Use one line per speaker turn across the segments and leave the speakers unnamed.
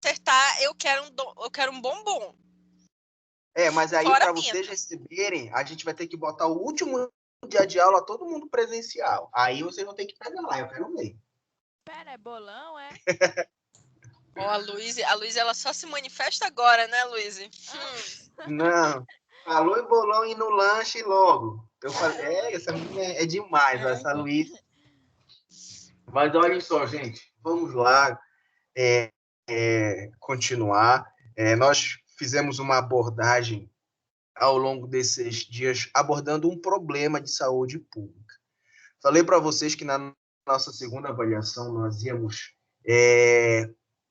acertar, eu quero um bombom.
Mas aí
Fora
para
a minha.
vocês receberem, a gente vai ter que botar o último dia de aula, todo mundo presencial. Aí vocês vão ter que pegar lá, eu quero ver.
Pera, é bolão, é?
Ó, a Luísa, ela só se manifesta agora, né, Luísa?
Não. Falou em bolão e no lanche logo. Eu falei, essa menina é demais, essa Luísa. Mas olha só, gente, vamos lá continuar. Nós fizemos uma abordagem ao longo desses dias, abordando um problema de saúde pública. Falei para vocês que na nossa segunda avaliação nós íamos,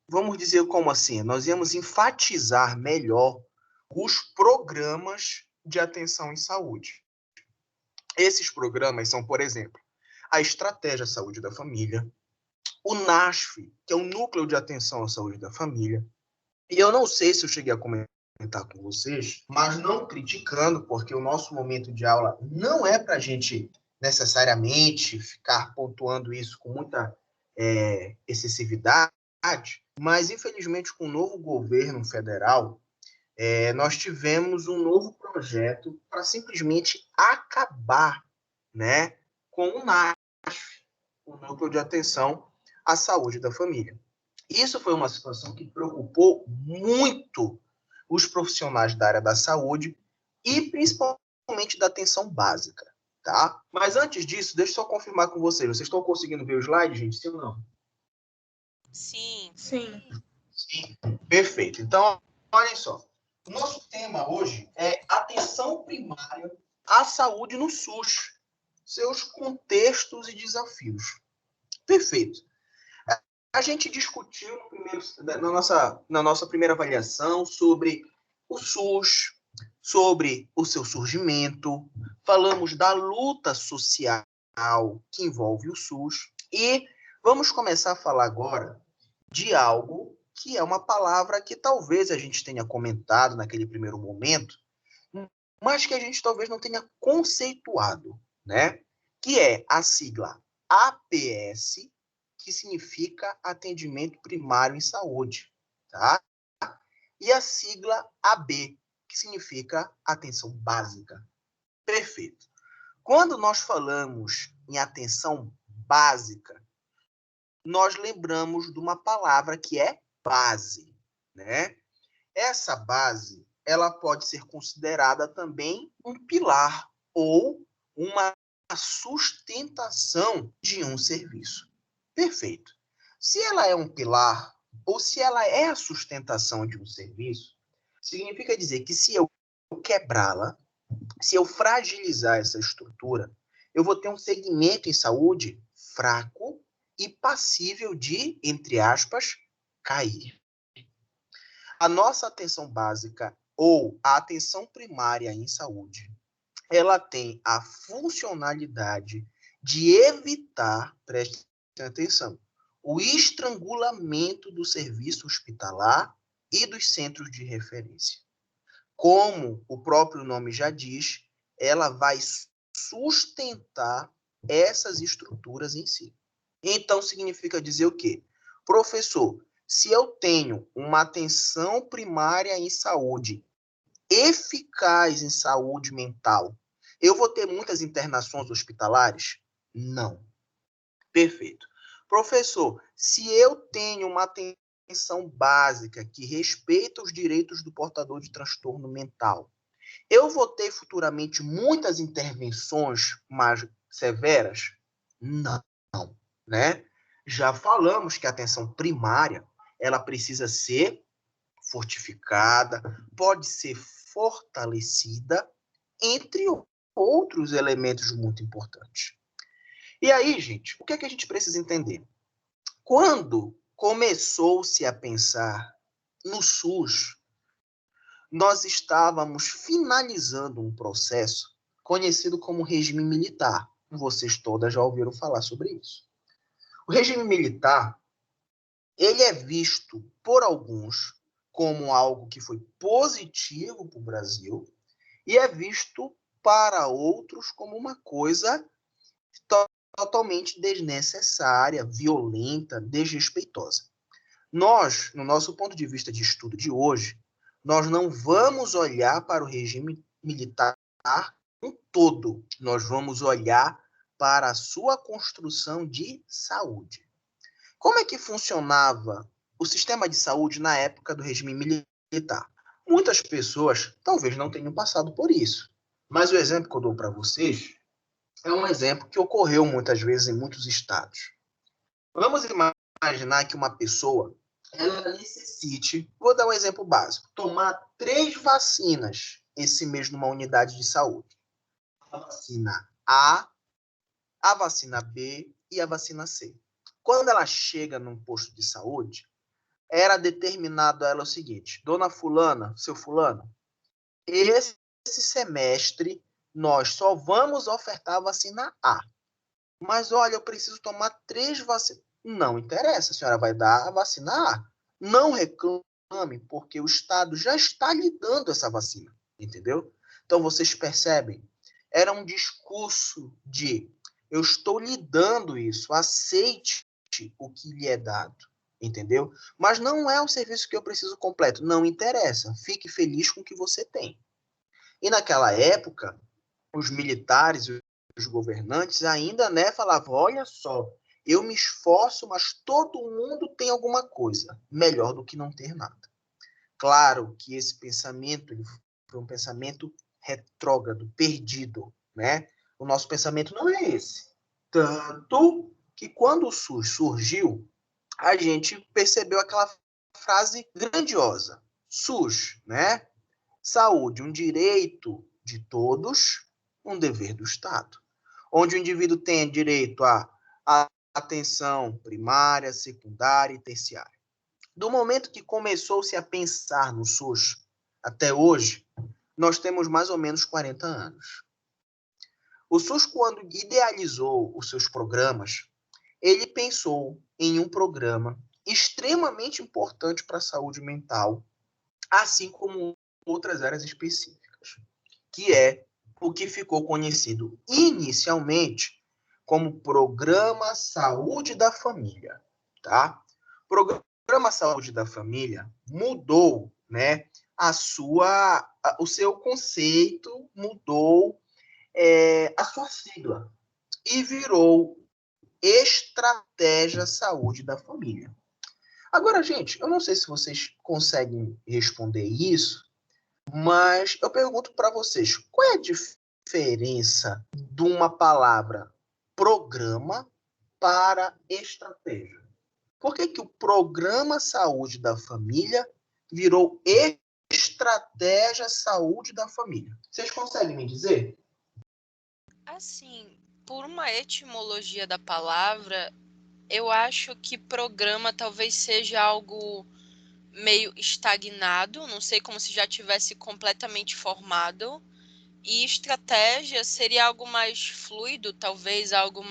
vamos dizer como assim, nós íamos enfatizar melhor os programas de atenção em saúde. Esses programas são, por exemplo, a Estratégia Saúde da Família, o NASF, que é o Núcleo de Atenção à Saúde da Família. E eu não sei se eu cheguei a comentar com vocês, mas não criticando, porque o nosso momento de aula não é para a gente necessariamente ficar pontuando isso com muita excessividade, mas infelizmente com o novo governo federal, nós tivemos um novo projeto para simplesmente acabar, né, com o NASF, o Núcleo de Atenção à Saúde da Família. Isso foi uma situação que preocupou muito os profissionais da área da saúde e principalmente da atenção básica, tá? Mas antes disso, deixa eu só confirmar com vocês. Vocês estão conseguindo ver o slide, gente? Sim ou não?
Sim.
Sim.
Sim. Perfeito. Então, olhem só. O nosso tema hoje é atenção primária à saúde no SUS, seus contextos e desafios. Perfeito. A gente discutiu na nossa primeira avaliação sobre o SUS, sobre o seu surgimento, falamos da luta social que envolve o SUS e vamos começar a falar agora de algo que é uma palavra que talvez a gente tenha comentado naquele primeiro momento, mas que a gente talvez não tenha conceituado, né? Que é a sigla APS, que significa Atendimento Primário em Saúde, tá? E a sigla AB, que significa Atenção Básica. Perfeito. Quando nós falamos em atenção básica, nós lembramos de uma palavra que é base, né? Essa base, ela pode ser considerada também um pilar ou uma sustentação de um serviço. Perfeito. Se ela é um pilar ou se ela é a sustentação de um serviço, significa dizer que se eu quebrá-la, se eu fragilizar essa estrutura, eu vou ter um segmento em saúde fraco e passível de, entre aspas, cair. A nossa atenção básica ou a atenção primária em saúde, ela tem a funcionalidade de evitar, prestem atenção, o estrangulamento do serviço hospitalar e dos centros de referência. Como o próprio nome já diz, ela vai sustentar essas estruturas em si. Então, significa dizer o quê? Professor, se eu tenho uma atenção primária em saúde, eficaz em saúde mental, eu vou ter muitas internações hospitalares? Não. Perfeito. Professor, se eu tenho uma atenção básica que respeita os direitos do portador de transtorno mental, eu vou ter futuramente muitas intervenções mais severas? Não, né? Já falamos que a atenção primária, ela precisa ser fortificada, pode ser fortalecida, entre outros elementos muito importantes. E aí, gente, o que é que a gente precisa entender? Quando começou-se a pensar no SUS, nós estávamos finalizando um processo conhecido como regime militar. Vocês todas já ouviram falar sobre isso. O regime militar, ele é visto por alguns como algo que foi positivo para o Brasil e é visto para outros como uma coisa totalmente desnecessária, violenta, desrespeitosa. Nós, no nosso ponto de vista de estudo de hoje, nós não vamos olhar para o regime militar um todo. Nós vamos olhar para a sua construção de saúde. Como é que funcionava o sistema de saúde na época do regime militar? Muitas pessoas talvez não tenham passado por isso, mas o exemplo que eu dou para vocês é um exemplo que ocorreu muitas vezes em muitos estados. Vamos imaginar que uma pessoa ela necessite, vou dar um exemplo básico, tomar 3 vacinas esse mês numa unidade de saúde. A vacina a vacina B e a vacina C. Quando ela chega num posto de saúde, era determinado a ela o seguinte: dona fulana, seu fulano, esse semestre nós só vamos ofertar a vacina A. Mas olha, eu preciso tomar 3 vacinas. Não interessa, a senhora vai dar a vacina A. Não reclame, porque o Estado já está lhe dando essa vacina, entendeu? Então, vocês percebem, era um discurso de eu estou lhe dando isso, aceite o que lhe é dado, entendeu? Mas não é o serviço que eu preciso completo, não interessa, fique feliz com o que você tem. E naquela época, os militares e os governantes ainda, né, falavam, olha só, eu me esforço, mas todo mundo tem alguma coisa, melhor do que não ter nada. Claro que esse pensamento foi um pensamento retrógrado, perdido, né? O nosso pensamento não é esse. Tanto que quando o SUS surgiu, a gente percebeu aquela frase grandiosa. SUS, né? Saúde, um direito de todos, um dever do Estado. Onde o indivíduo tem direito à atenção primária, secundária e terciária. Do momento que começou-se a pensar no SUS até hoje, nós temos mais ou menos 40 anos. O SUS, quando idealizou os seus programas, ele pensou em um programa extremamente importante para a saúde mental, assim como outras áreas específicas, que é o que ficou conhecido inicialmente como Programa Saúde da Família, tá? Programa Saúde da Família mudou, né, o seu conceito, mudou a sua sigla e virou Estratégia Saúde da Família. Agora, gente, eu não sei se vocês conseguem responder isso, mas eu pergunto para vocês, qual é a diferença de uma palavra programa para estratégia? Por que que o Programa Saúde da Família virou Estratégia Saúde da Família? Vocês conseguem me dizer?
Assim, por uma etimologia da palavra, eu acho que programa talvez seja algo meio estagnado, não sei, como se já tivesse completamente formado. E estratégia seria algo mais fluido, talvez algo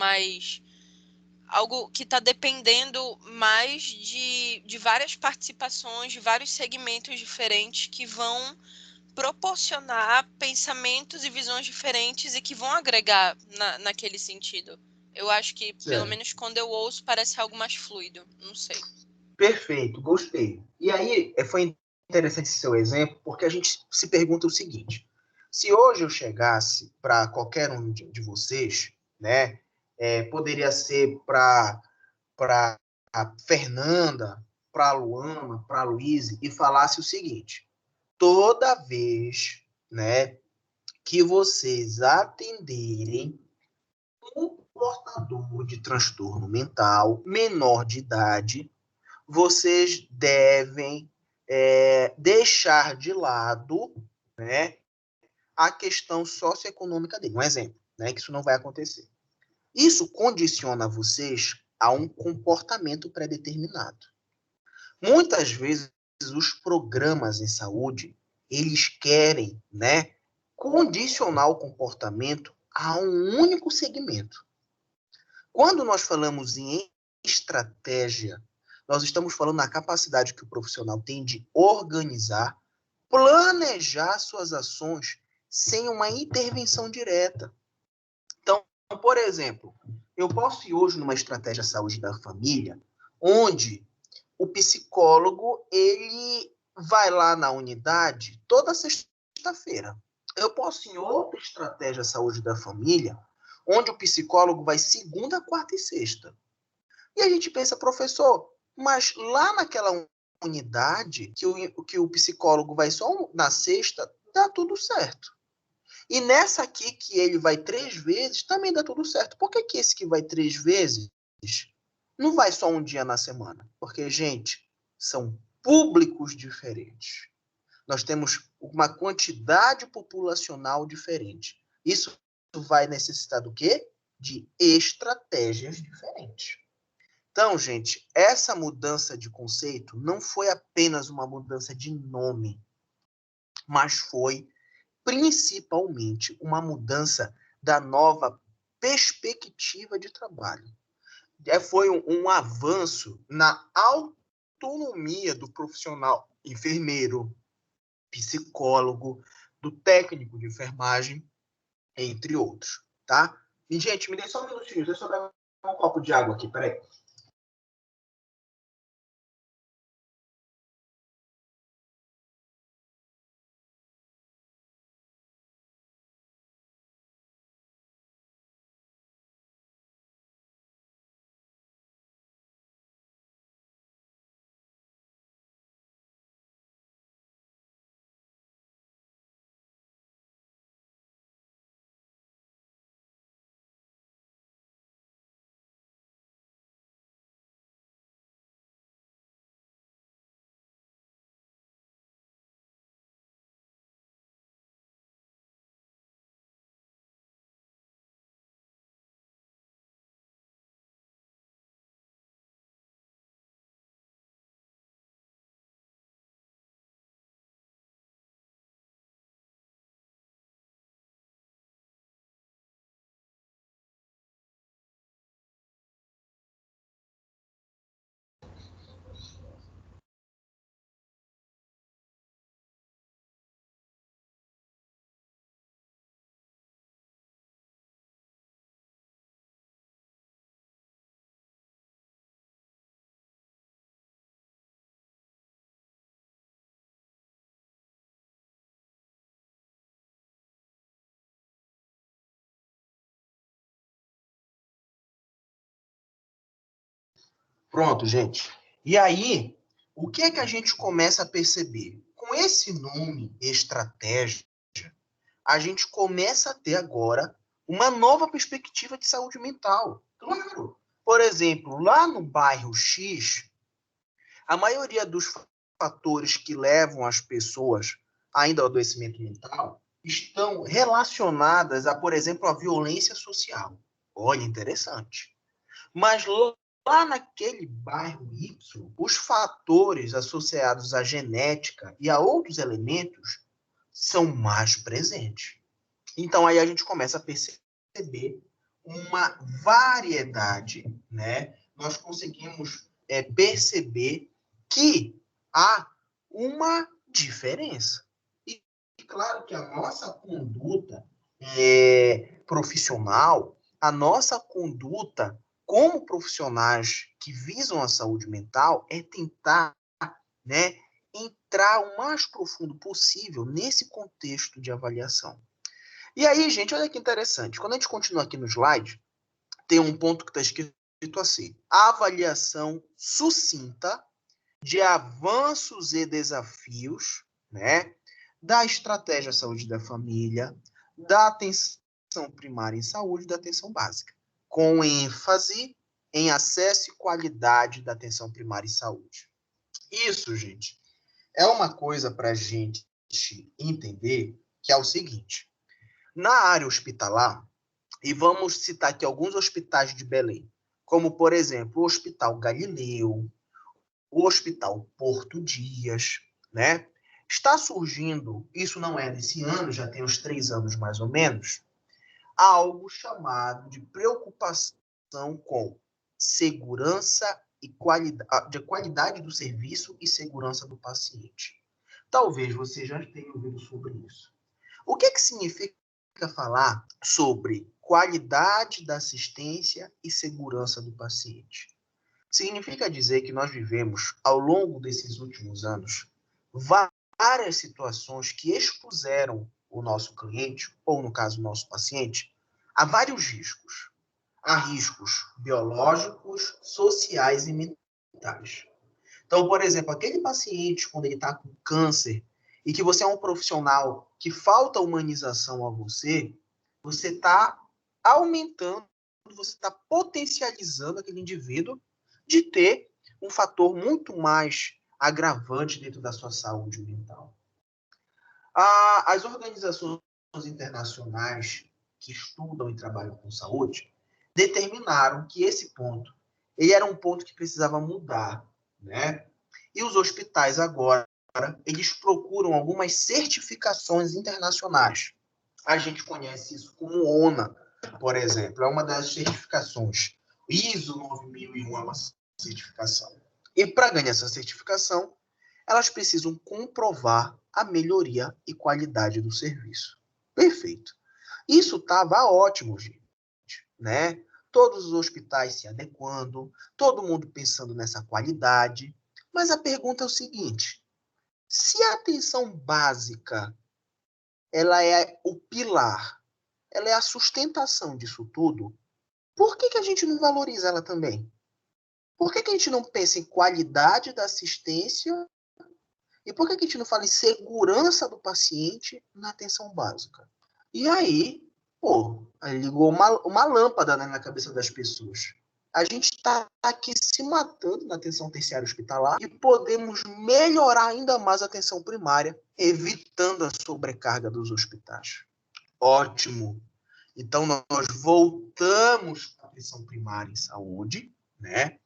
que está dependendo mais de várias participações, de vários segmentos diferentes que vão proporcionar pensamentos e visões diferentes e que vão agregar naquele sentido. Eu acho que, pelo
Certo.
menos quando eu ouço, parece algo mais fluido. Não sei.
Perfeito, gostei. E aí, foi interessante esse seu exemplo, porque a gente se pergunta o seguinte: se hoje eu chegasse para qualquer um de vocês, né, poderia ser para a Fernanda, para a Luana, para a Luíse, e falasse o seguinte: toda vez, né, que vocês atenderem um portador de transtorno mental menor de idade, vocês devem deixar de lado, né, a questão socioeconômica dele. Um exemplo, né, que isso não vai acontecer. Isso condiciona vocês a um comportamento pré-determinado. Muitas vezes, os programas em saúde, eles querem, né, condicionar o comportamento a um único segmento. Quando nós falamos em estratégia, nós estamos falando na capacidade que o profissional tem de organizar, planejar suas ações sem uma intervenção direta. Então, por exemplo, eu posso ir hoje numa estratégia saúde da família, onde o psicólogo, ele vai lá na unidade toda sexta-feira. Eu posso, em outra estratégia saúde da família, onde o psicólogo vai segunda, quarta e sexta. E a gente pensa, professor, mas lá naquela unidade que o psicólogo vai só na sexta, dá tudo certo. E nessa aqui que ele vai 3 vezes, também dá tudo certo. Por que esse que vai 3 vezes não vai só um dia na semana? Porque, gente, são públicos diferentes. Nós temos uma quantidade populacional diferente. Isso vai necessitar do quê? De estratégias diferentes. Então, gente, essa mudança de conceito não foi apenas uma mudança de nome, mas foi principalmente uma mudança da nova perspectiva de trabalho. Foi um avanço na autonomia do profissional enfermeiro, psicólogo, do técnico de enfermagem, entre outros, tá? E, gente, me dê só um minutinho, deixa eu dar um copo de água aqui, peraí. Pronto, gente. E aí, o que é que a gente começa a perceber? Com esse nome, estratégia, a gente começa a ter agora uma nova perspectiva de saúde mental. Claro. Por exemplo, lá no bairro X, a maioria dos fatores que levam as pessoas ainda ao adoecimento mental estão relacionadas a, por exemplo, a violência social. Olha, interessante. Mas lá naquele bairro Y, os fatores associados à genética e a outros elementos são mais presentes. Então, aí a gente começa a perceber uma variedade, né? Nós conseguimos perceber que há uma diferença. E claro que a nossa conduta profissional, a nossa conduta como profissionais que visam a saúde mental é tentar, né, entrar o mais profundo possível nesse contexto de avaliação. E aí, gente, olha que interessante. Quando a gente continua aqui no slide, tem um ponto que está escrito assim: avaliação sucinta de avanços e desafios, né, da estratégia saúde da família, da atenção primária em saúde e da atenção básica, com ênfase em acesso e qualidade da atenção primária em saúde. Isso, gente, é uma coisa para a gente entender que é o seguinte: na área hospitalar, e vamos citar aqui alguns hospitais de Belém, como, por exemplo, o Hospital Galileu, o Hospital Porto Dias, né? Está surgindo, isso não é desse ano, já tem uns 3 anos mais ou menos, algo chamado de preocupação com segurança e qualidade do serviço e segurança do paciente. Talvez você já tenha ouvido sobre isso. O que significa falar sobre qualidade da assistência e segurança do paciente? Significa dizer que nós vivemos, ao longo desses últimos anos, várias situações que expuseram o nosso cliente, ou no caso, o nosso paciente, a vários riscos. Há riscos biológicos, sociais e mentais. Então, por exemplo, aquele paciente, quando ele está com câncer, e que você é um profissional que falta humanização a você, você está aumentando, você está potencializando aquele indivíduo de ter um fator muito mais agravante dentro da sua saúde mental. As organizações internacionais que estudam e trabalham com saúde determinaram que esse ponto ele era um ponto que precisava mudar, né? E os hospitais agora eles procuram algumas certificações internacionais. A gente conhece isso como ONA, por exemplo, é uma das certificações. ISO 9001 é uma certificação. E para ganhar essa certificação, elas precisam comprovar a melhoria e qualidade do serviço. Perfeito. Isso estava ótimo, gente, né? Todos os hospitais se adequando, todo mundo pensando nessa qualidade. Mas a pergunta é o seguinte: se a atenção básica ela é o pilar, ela é a sustentação disso tudo, por que a gente não valoriza ela também? Por que a gente não pensa em qualidade da assistência e por que a gente não fala em segurança do paciente na atenção básica? E aí, aí ligou uma lâmpada, né, na cabeça das pessoas. A gente está aqui se matando na atenção terciária hospitalar e podemos melhorar ainda mais a atenção primária, evitando a sobrecarga dos hospitais. Ótimo! Então, nós voltamos para a atenção primária em saúde, né?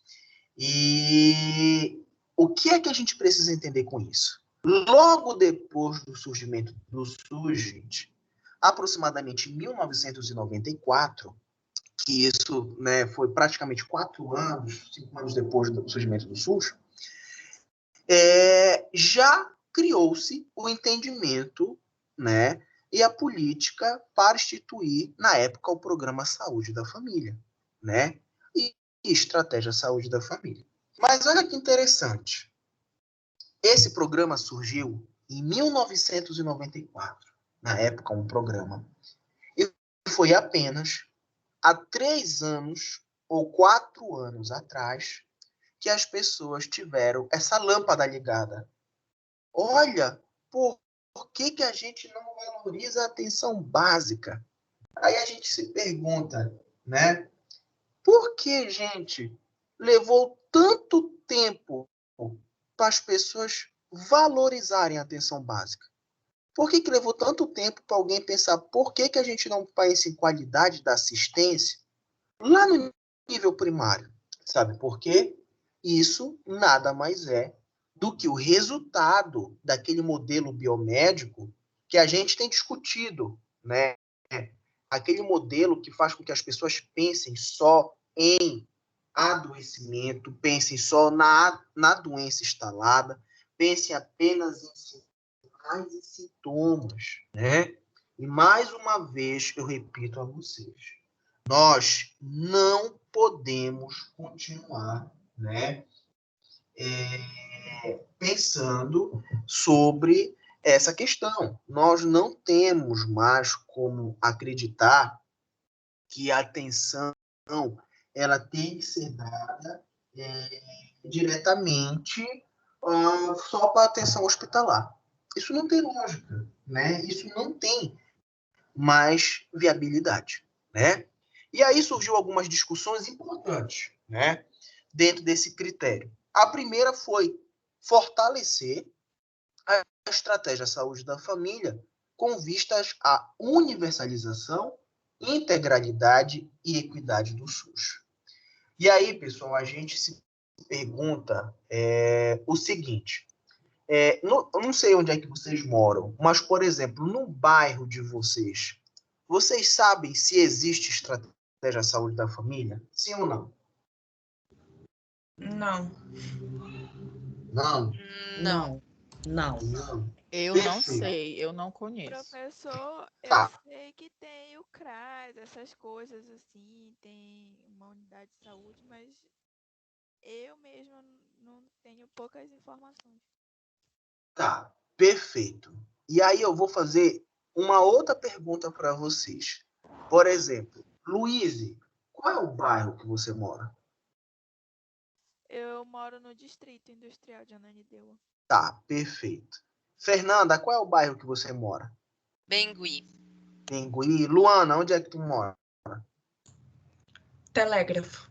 E o que é que a gente precisa entender com isso? Logo depois do surgimento do SUS, gente, aproximadamente em 1994, que isso, né, foi praticamente 4 anos, 5 anos depois do surgimento do SUS, já criou-se o entendimento, né, e a política para instituir, na época, o Programa Saúde da Família, né, e Estratégia Saúde da Família. Mas olha que interessante, esse programa surgiu em 1994, na época um programa, e foi apenas há 3 anos ou 4 anos atrás que as pessoas tiveram essa lâmpada ligada. Olha, por que a gente não valoriza a atenção básica? Aí a gente se pergunta, né? Por que, gente, levou tanto tempo para as pessoas valorizarem a atenção básica? Por que levou tanto tempo para alguém pensar por que a gente não pensa em qualidade da assistência lá no nível primário? Sabe por quê? Isso nada mais é do que o resultado daquele modelo biomédico que a gente tem discutido, né? Aquele modelo que faz com que as pessoas pensem só em adoecimento, pensem só na doença instalada, pensem apenas em sinais e sintomas, né? E mais uma vez eu repito a vocês, nós não podemos continuar, né, pensando sobre essa questão. Nós não temos mais como acreditar que a atenção ela tem que ser dada diretamente só para a atenção hospitalar. Isso não tem lógica, né? Isso não tem mais viabilidade, né? E aí surgiu algumas discussões importantes, né? Dentro desse critério. A primeira foi fortalecer a estratégia saúde da família com vistas à universalização, integralidade e equidade do SUS. E aí, pessoal, a gente se pergunta o seguinte: eu não sei onde é que vocês moram, mas, por exemplo, no bairro de vocês, vocês sabem se existe estratégia saúde da família? Sim ou não?
Não.
Não?
Não.
Não.
Não.
Eu não
Perfeito.
sei, eu não conheço.
Professor, eu
Tá.
sei que tem o CRAS, essas coisas assim, tem uma unidade de saúde, mas Eu mesma não tenho poucas informações.
Tá, perfeito. E aí eu vou fazer uma outra pergunta para vocês. Por exemplo, Luíse, qual é o bairro que você mora?
Eu moro no Distrito Industrial de Ananindeua.
Tá, perfeito. Fernanda, qual é o bairro que você mora?
Bengui.
Pinguim. Luana, onde é que tu mora?
Telégrafo.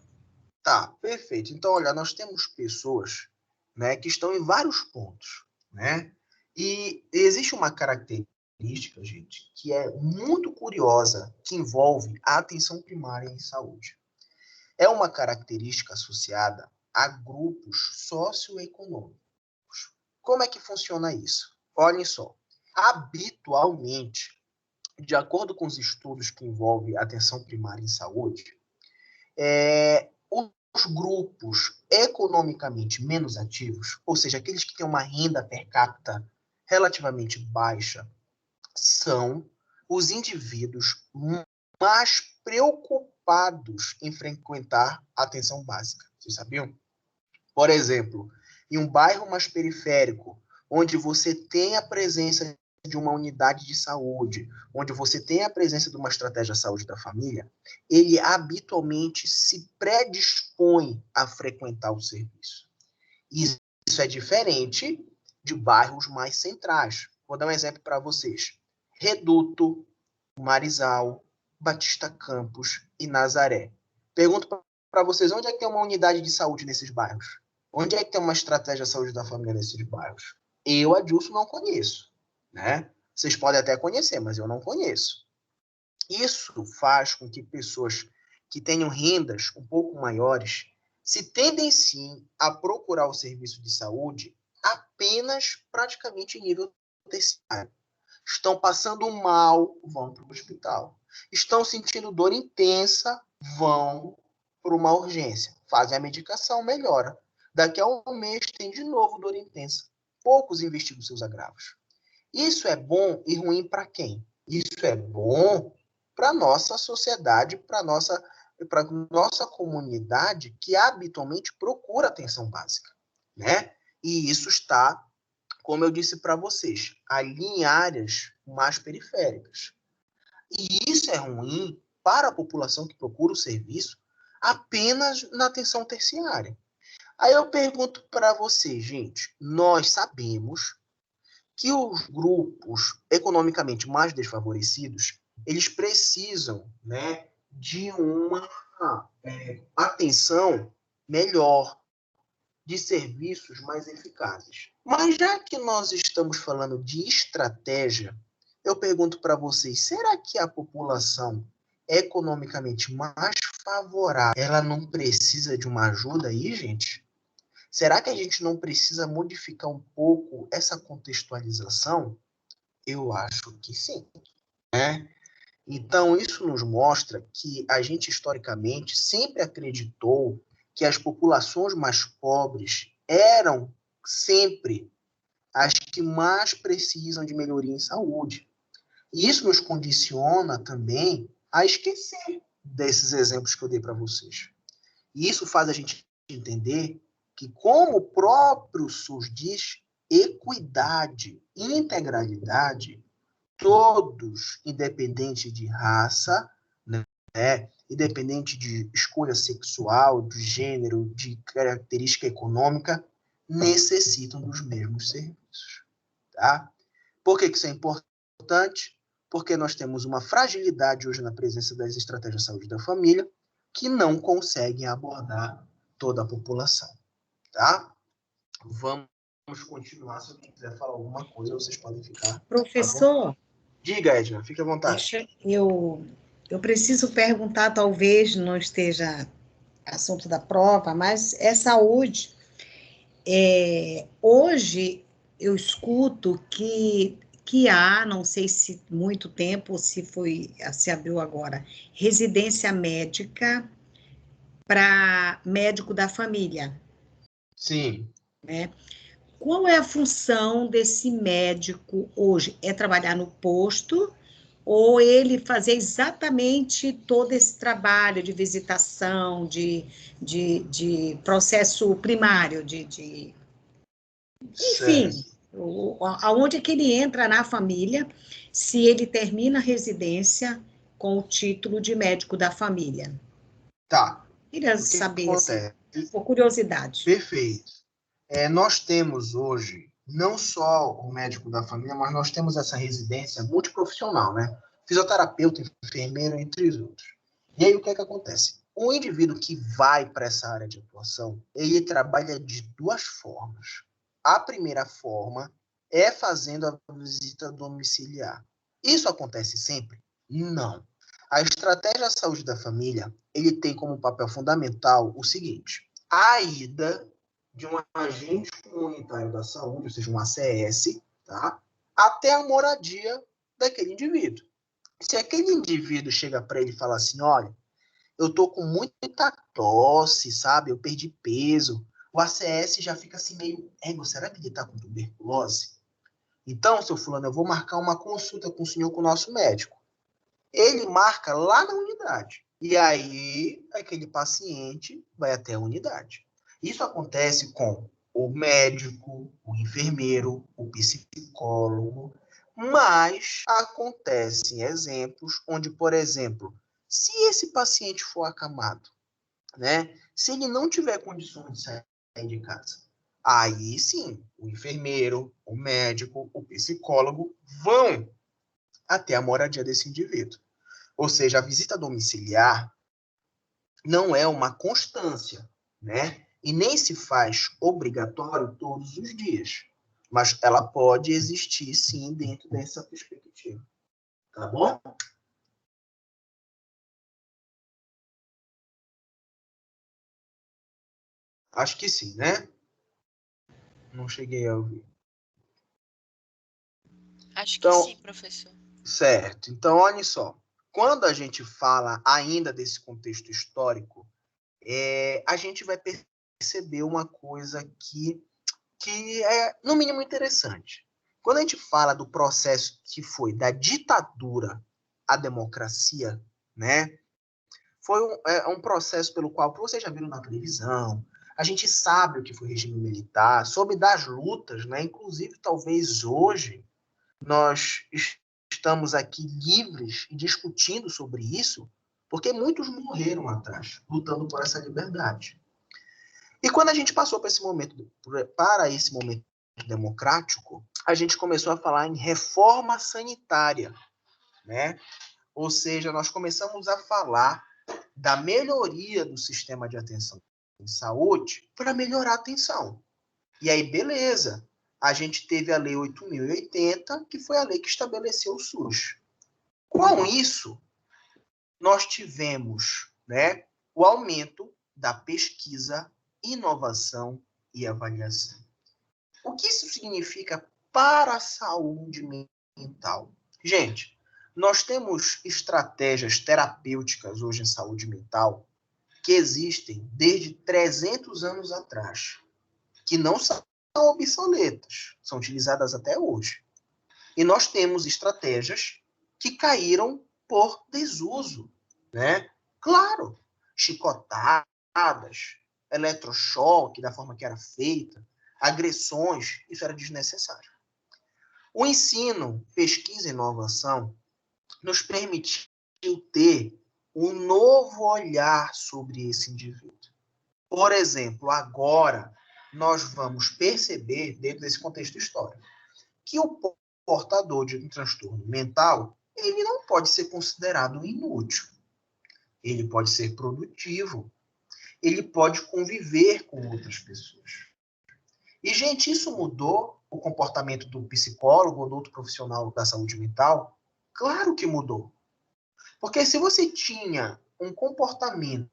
Tá, perfeito. Então, olha, nós temos pessoas, né, que estão em vários pontos, né? E existe uma característica, gente, que é muito curiosa, que envolve a atenção primária em saúde. É uma característica associada a grupos socioeconômicos. Como é que funciona isso? Olhem só. Habitualmente, de acordo com os estudos que envolvem a atenção primária em saúde, os grupos economicamente menos ativos, ou seja, aqueles que têm uma renda per capita relativamente baixa, são os indivíduos mais preocupados em frequentar a atenção básica. Vocês sabiam? Por exemplo, em um bairro mais periférico, onde você tem a presença de uma unidade de saúde, onde você tem a presença de uma estratégia de saúde da família, ele habitualmente se predispõe a frequentar o serviço. Isso é diferente de bairros mais centrais. Vou dar um exemplo para vocês. Reduto, Marizal, Batista Campos e Nazaré. Pergunto para vocês, onde é que tem uma unidade de saúde nesses bairros? Onde é que tem uma estratégia de saúde da família nesses bairros? Eu, Adilson, não conheço, né? Vocês podem até conhecer, mas eu não conheço. Isso faz com que pessoas que tenham rendas um pouco maiores se tendem sim a procurar o serviço de saúde apenas praticamente em nível terciário. Estão passando mal, vão para o hospital. Estão sentindo dor intensa, vão para uma urgência. Fazem a medicação, melhora. Daqui a um mês tem de novo dor intensa. Poucos investigam seus agravos. Isso é bom e ruim para quem? Isso é bom para a nossa sociedade, para nossa comunidade que habitualmente procura atenção básica, né? E isso está, como eu disse para vocês, ali em áreas mais periféricas. E isso é ruim para a população que procura o serviço apenas na atenção terciária. Aí eu pergunto para vocês, gente, nós sabemos que os grupos economicamente mais desfavorecidos, eles precisam, né, de uma atenção melhor, de serviços mais eficazes. Mas já que nós estamos falando de estratégia, eu pergunto para vocês, será que a população economicamente mais favorável, ela não precisa de uma ajuda aí, gente? Será que a gente não precisa modificar um pouco essa contextualização? Eu acho que sim, né? Então, isso nos mostra que a gente, historicamente, sempre acreditou que as populações mais pobres eram sempre as que mais precisam de melhoria em saúde. E isso nos condiciona também a esquecer desses exemplos que eu dei para vocês. E isso faz a gente entender que, como o próprio SUS diz, equidade, integralidade, todos, independente de raça, né, independente de escolha sexual, de gênero, de característica econômica, necessitam dos mesmos serviços. Tá? Por que isso é importante? Porque nós temos uma fragilidade hoje na presença das estratégias de saúde da família que não conseguem abordar toda a população. Tá? Vamos continuar. Se alguém quiser falar alguma coisa, vocês podem ficar.
Professor,
Diga, Edna, fique à vontade.
eu preciso perguntar, talvez não esteja assunto da prova, mas é saúde. Hoje eu escuto que há, não sei se muito tempo, se abriu agora, residência médica para médico da família,
Sim.
né? Qual é a função desse médico hoje? É trabalhar no posto ou ele fazer exatamente todo esse trabalho de visitação, de processo primário, enfim,
Certo.
aonde é que ele entra na família, se ele termina a residência com o título de médico da família.
Tá.
Queria
O que que
saber, assim,
acontece?
por curiosidade.
Perfeito. Nós temos hoje não só o médico da família, mas nós temos essa residência multiprofissional, né? Fisioterapeuta, enfermeiro, entre os outros. E aí o que é que acontece? O indivíduo que vai para essa área de atuação, ele trabalha de duas formas. A primeira forma é fazendo a visita domiciliar. Isso acontece sempre? Não. A estratégia de saúde da família, ele tem como papel fundamental o seguinte: a ida de um agente comunitário da saúde, ou seja, um ACS, tá? Até a moradia daquele indivíduo. Se aquele indivíduo chega para ele e fala assim, olha, eu tô com muita tosse, sabe? Eu perdi peso. O ACS já fica assim meio, será que ele tá com tuberculose? Então, seu fulano, eu vou marcar uma consulta com o senhor, com o nosso médico. Ele marca lá na unidade. E aí, aquele paciente vai até a unidade. Isso acontece com o médico, o enfermeiro, o psicólogo, mas acontecem exemplos onde, por exemplo, se esse paciente for acamado, né? Se ele não tiver condições de sair de casa, aí sim, o enfermeiro, o médico, o psicólogo vão até a moradia desse indivíduo. Ou seja, a visita domiciliar não é uma constância, né? E nem se faz obrigatório todos os dias. Mas ela pode existir, sim, dentro dessa perspectiva. Tá bom? Acho que sim, né? Não cheguei a ouvir.
Acho que
Então,
sim, professor.
certo. Então, olha só. Quando a gente fala ainda desse contexto histórico, a gente vai perceber uma coisa que é, no mínimo, interessante. Quando a gente fala do processo que foi da ditadura à democracia, né? Foi um processo pelo qual vocês já viram na televisão, a gente sabe o que foi o regime militar, soube das lutas, né? Inclusive, talvez hoje nós estamos aqui livres e discutindo sobre isso, porque muitos morreram atrás, lutando por essa liberdade. E quando a gente passou para esse momento democrático, a gente começou a falar em reforma sanitária, né? Ou seja, nós começamos a falar da melhoria do sistema de atenção em saúde para melhorar a atenção. E aí, beleza. A gente teve a Lei 8.080, que foi a lei que estabeleceu o SUS. Com isso, nós tivemos, né, o aumento da pesquisa, inovação e avaliação. O que isso significa para a saúde mental? Gente, nós temos estratégias terapêuticas hoje em saúde mental que existem desde 300 anos atrás, que não são obsoletas, são utilizadas até hoje. E nós temos estratégias que caíram por desuso, né? Claro, chicotadas, eletrochoque da forma que era feita, agressões, isso era desnecessário. O ensino, pesquisa e inovação nos permitiu ter um novo olhar sobre esse indivíduo. Por exemplo, agora nós vamos perceber, dentro desse contexto histórico, que o portador de um transtorno mental, ele não pode ser considerado inútil. Ele pode ser produtivo. Ele pode conviver com outras pessoas. E, gente, isso mudou o comportamento do psicólogo ou do outro profissional da saúde mental? Claro que mudou. Porque se você tinha um comportamento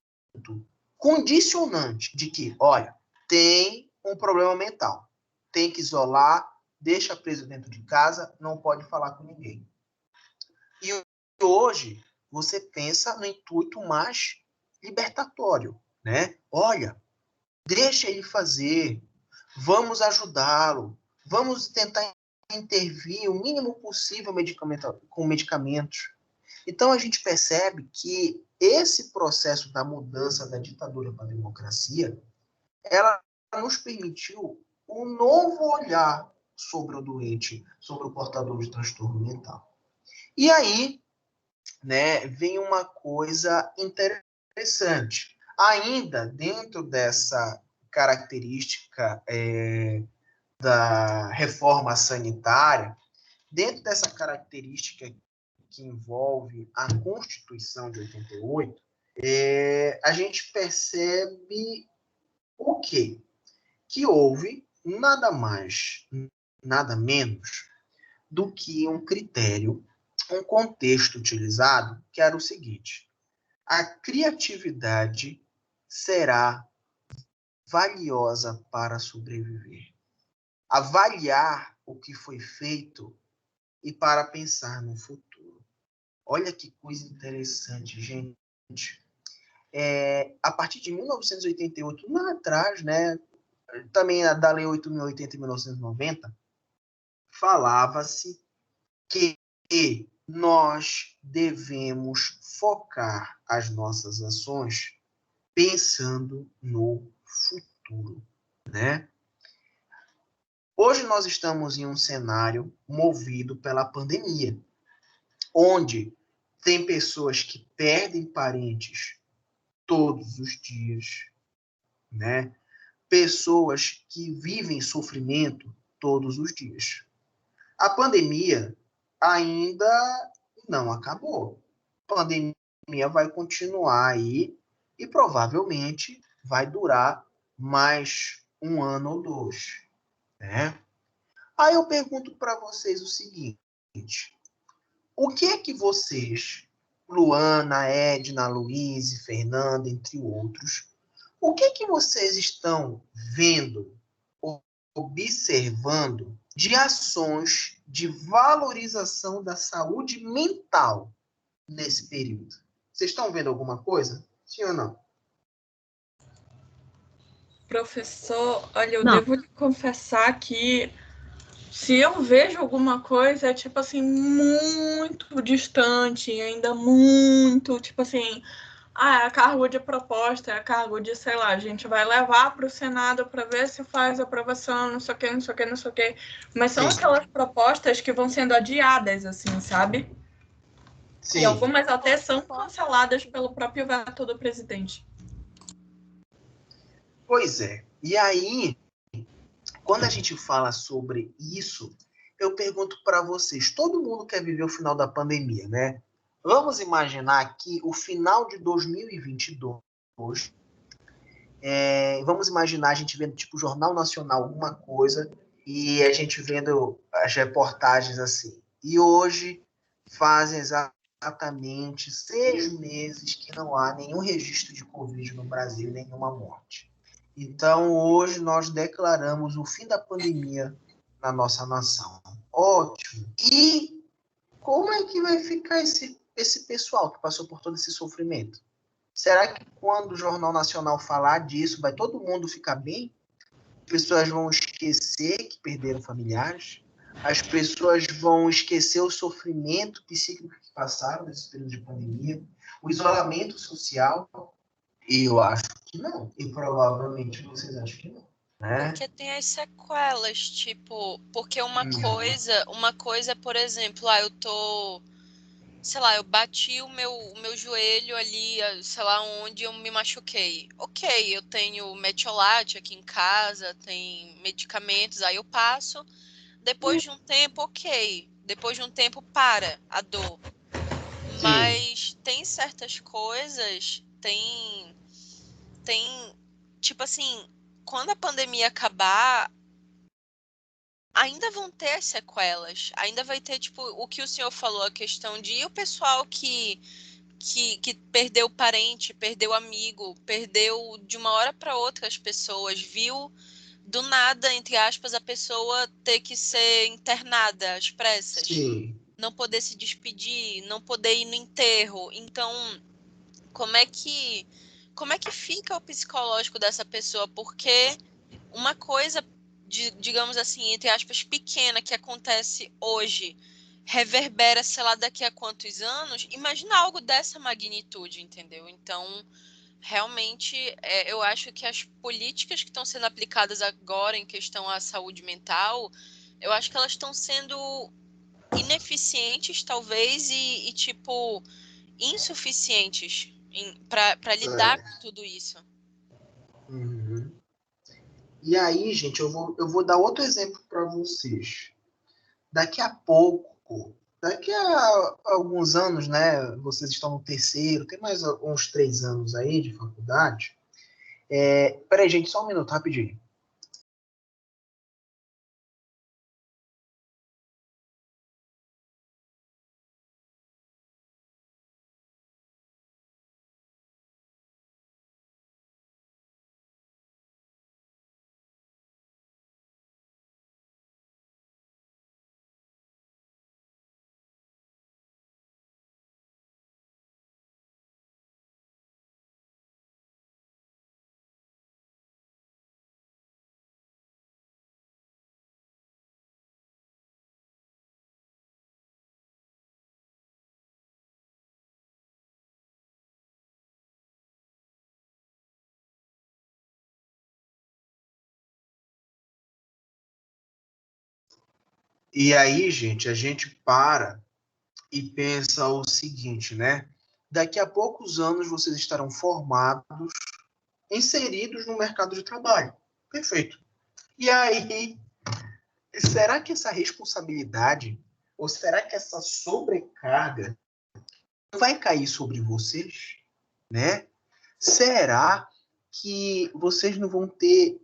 condicionante de que, olha, tem um problema mental, tem que isolar, deixa preso dentro de casa, não pode falar com ninguém. E hoje você pensa no intuito mais libertatório, né? Olha, deixa ele fazer, vamos ajudá-lo, vamos tentar intervir o mínimo possível com medicamentos. Então, a gente percebe que esse processo da mudança da ditadura para a democracia, ela nos permitiu um novo olhar sobre o doente, sobre o portador de transtorno mental. E aí, né, vem uma coisa interessante. Ainda dentro dessa característica da reforma sanitária, dentro dessa característica que envolve a Constituição de 88, a gente percebe o quê? Que houve nada mais, nada menos do que um critério, um contexto utilizado, que era o seguinte: a criatividade será valiosa para sobreviver. Avaliar o que foi feito e para pensar no futuro. Olha que coisa interessante, gente. A partir de 1988, lá atrás, né, também da Lei 8.080 de 1990, falava-se que nós devemos focar as nossas ações pensando no futuro, né? Hoje nós estamos em um cenário movido pela pandemia, onde tem pessoas que perdem parentes todos os dias, né? Pessoas que vivem sofrimento todos os dias. A pandemia ainda não acabou. A pandemia vai continuar aí e provavelmente vai durar mais 1 ano ou 2, né? Aí eu pergunto para vocês o seguinte: o que é que vocês, Luana, Edna, Luiz, Fernanda, entre outros, o que é que vocês estão vendo, observando de ações de valorização da saúde mental nesse período? Vocês estão vendo alguma coisa? Sim ou não?
Professor, olha, eu
Não.
devo lhe confessar que se eu vejo alguma coisa, é tipo assim, muito distante, ainda muito, tipo assim, é cargo de proposta, é cargo de, sei lá, a gente vai levar para o Senado para ver se faz aprovação, não sei o que, não sei o que, não sei o que. Mas são
Sim.
aquelas propostas que vão sendo adiadas, assim, sabe?
Sim.
E algumas até são canceladas pelo próprio veto do presidente.
Pois é. E aí, quando a gente fala sobre isso, eu pergunto para vocês: todo mundo quer viver o final da pandemia, né? Vamos imaginar que o final de 2022, vamos imaginar a gente vendo tipo Jornal Nacional, alguma coisa, e a gente vendo as reportagens assim. E hoje fazem exatamente 6 meses que não há nenhum registro de Covid no Brasil, nenhuma morte. Então, hoje nós declaramos o fim da pandemia na nossa nação. Ótimo. E como é que vai ficar esse pessoal que passou por todo esse sofrimento? Será que quando o Jornal Nacional falar disso, vai todo mundo ficar bem? As pessoas vão esquecer que perderam familiares? As pessoas vão esquecer o sofrimento psíquico que passaram nesse período de pandemia? O isolamento social? E eu acho que não. E provavelmente vocês acham que não, né?
Porque tem as sequelas, tipo, porque uma coisa, por exemplo, eu tô, sei lá, eu bati o meu joelho ali, sei lá, onde eu me machuquei. Ok, eu tenho metiolate aqui em casa, tem medicamentos, aí eu passo. Depois de um tempo, ok. Depois de um tempo, para a dor. Mas tem certas coisas, tipo assim, quando a pandemia acabar, ainda vão ter as sequelas. Ainda vai ter, tipo, o que o senhor falou, a questão de o pessoal que perdeu parente, perdeu amigo, perdeu de uma hora para outra as pessoas, viu do nada, entre aspas, a pessoa ter que ser internada às pressas.
Sim.
Não poder se despedir, não poder ir no enterro. Então, como é que fica o psicológico dessa pessoa? Porque uma coisa digamos assim, entre aspas, pequena que acontece hoje, reverbera, sei lá, daqui a quantos anos, imagina algo dessa magnitude, entendeu? Então, realmente, eu acho que as políticas que estão sendo aplicadas agora em questão à saúde mental, eu acho que elas estão sendo ineficientes, talvez, e tipo, insuficientes para lidar com tudo isso.
Uhum. E aí, gente, eu vou dar outro exemplo para vocês. Daqui a pouco, daqui a alguns anos, né? Vocês estão no terceiro, tem mais uns 3 anos aí de faculdade. Peraí, gente, só um minuto, rapidinho. E aí, gente, a gente para e pensa o seguinte, né? Daqui a poucos anos vocês estarão formados, inseridos no mercado de trabalho. Perfeito. E aí, será que essa responsabilidade, ou será que essa sobrecarga vai cair sobre vocês, né? Será que vocês não vão ter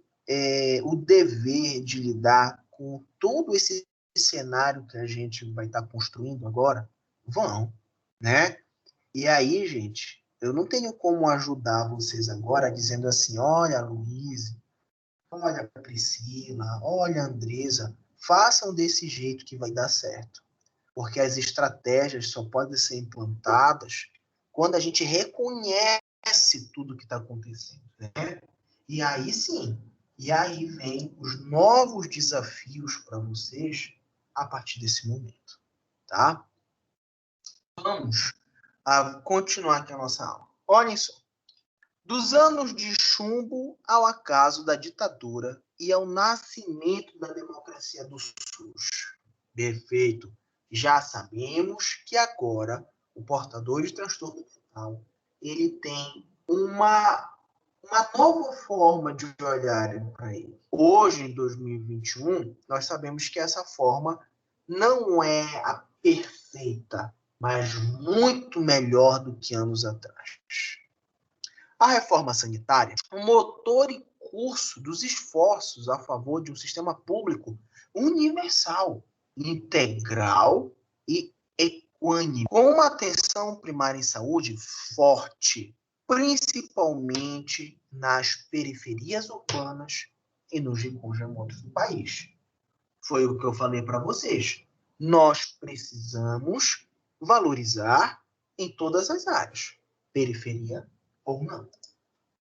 o dever de lidar com todo esse cenário que a gente vai estar construindo agora? Vão, né? E aí, gente, eu não tenho como ajudar vocês agora dizendo assim, olha, Luiz, olha, Priscila, olha, Andresa, façam desse jeito que vai dar certo. Porque as estratégias só podem ser implantadas quando a gente reconhece tudo que está acontecendo, né? E aí sim, e aí vem os novos desafios para vocês a partir desse momento, tá? Vamos continuar aqui a nossa aula. Olhem só. Dos anos de chumbo ao acaso da ditadura e ao nascimento da democracia do SUS. Perfeito. Já sabemos que agora o portador de transtorno mental ele tem uma nova forma de olhar para ele. Hoje, em 2021, nós sabemos que essa forma não é a perfeita, mas muito melhor do que anos atrás. A reforma sanitária, um motor e curso dos esforços a favor de um sistema público universal, integral e equânime, com uma atenção primária em saúde forte, principalmente nas periferias urbanas e nos rincões remotos do país. Foi o que eu falei para vocês. Nós precisamos valorizar em todas as áreas, periferia ou não.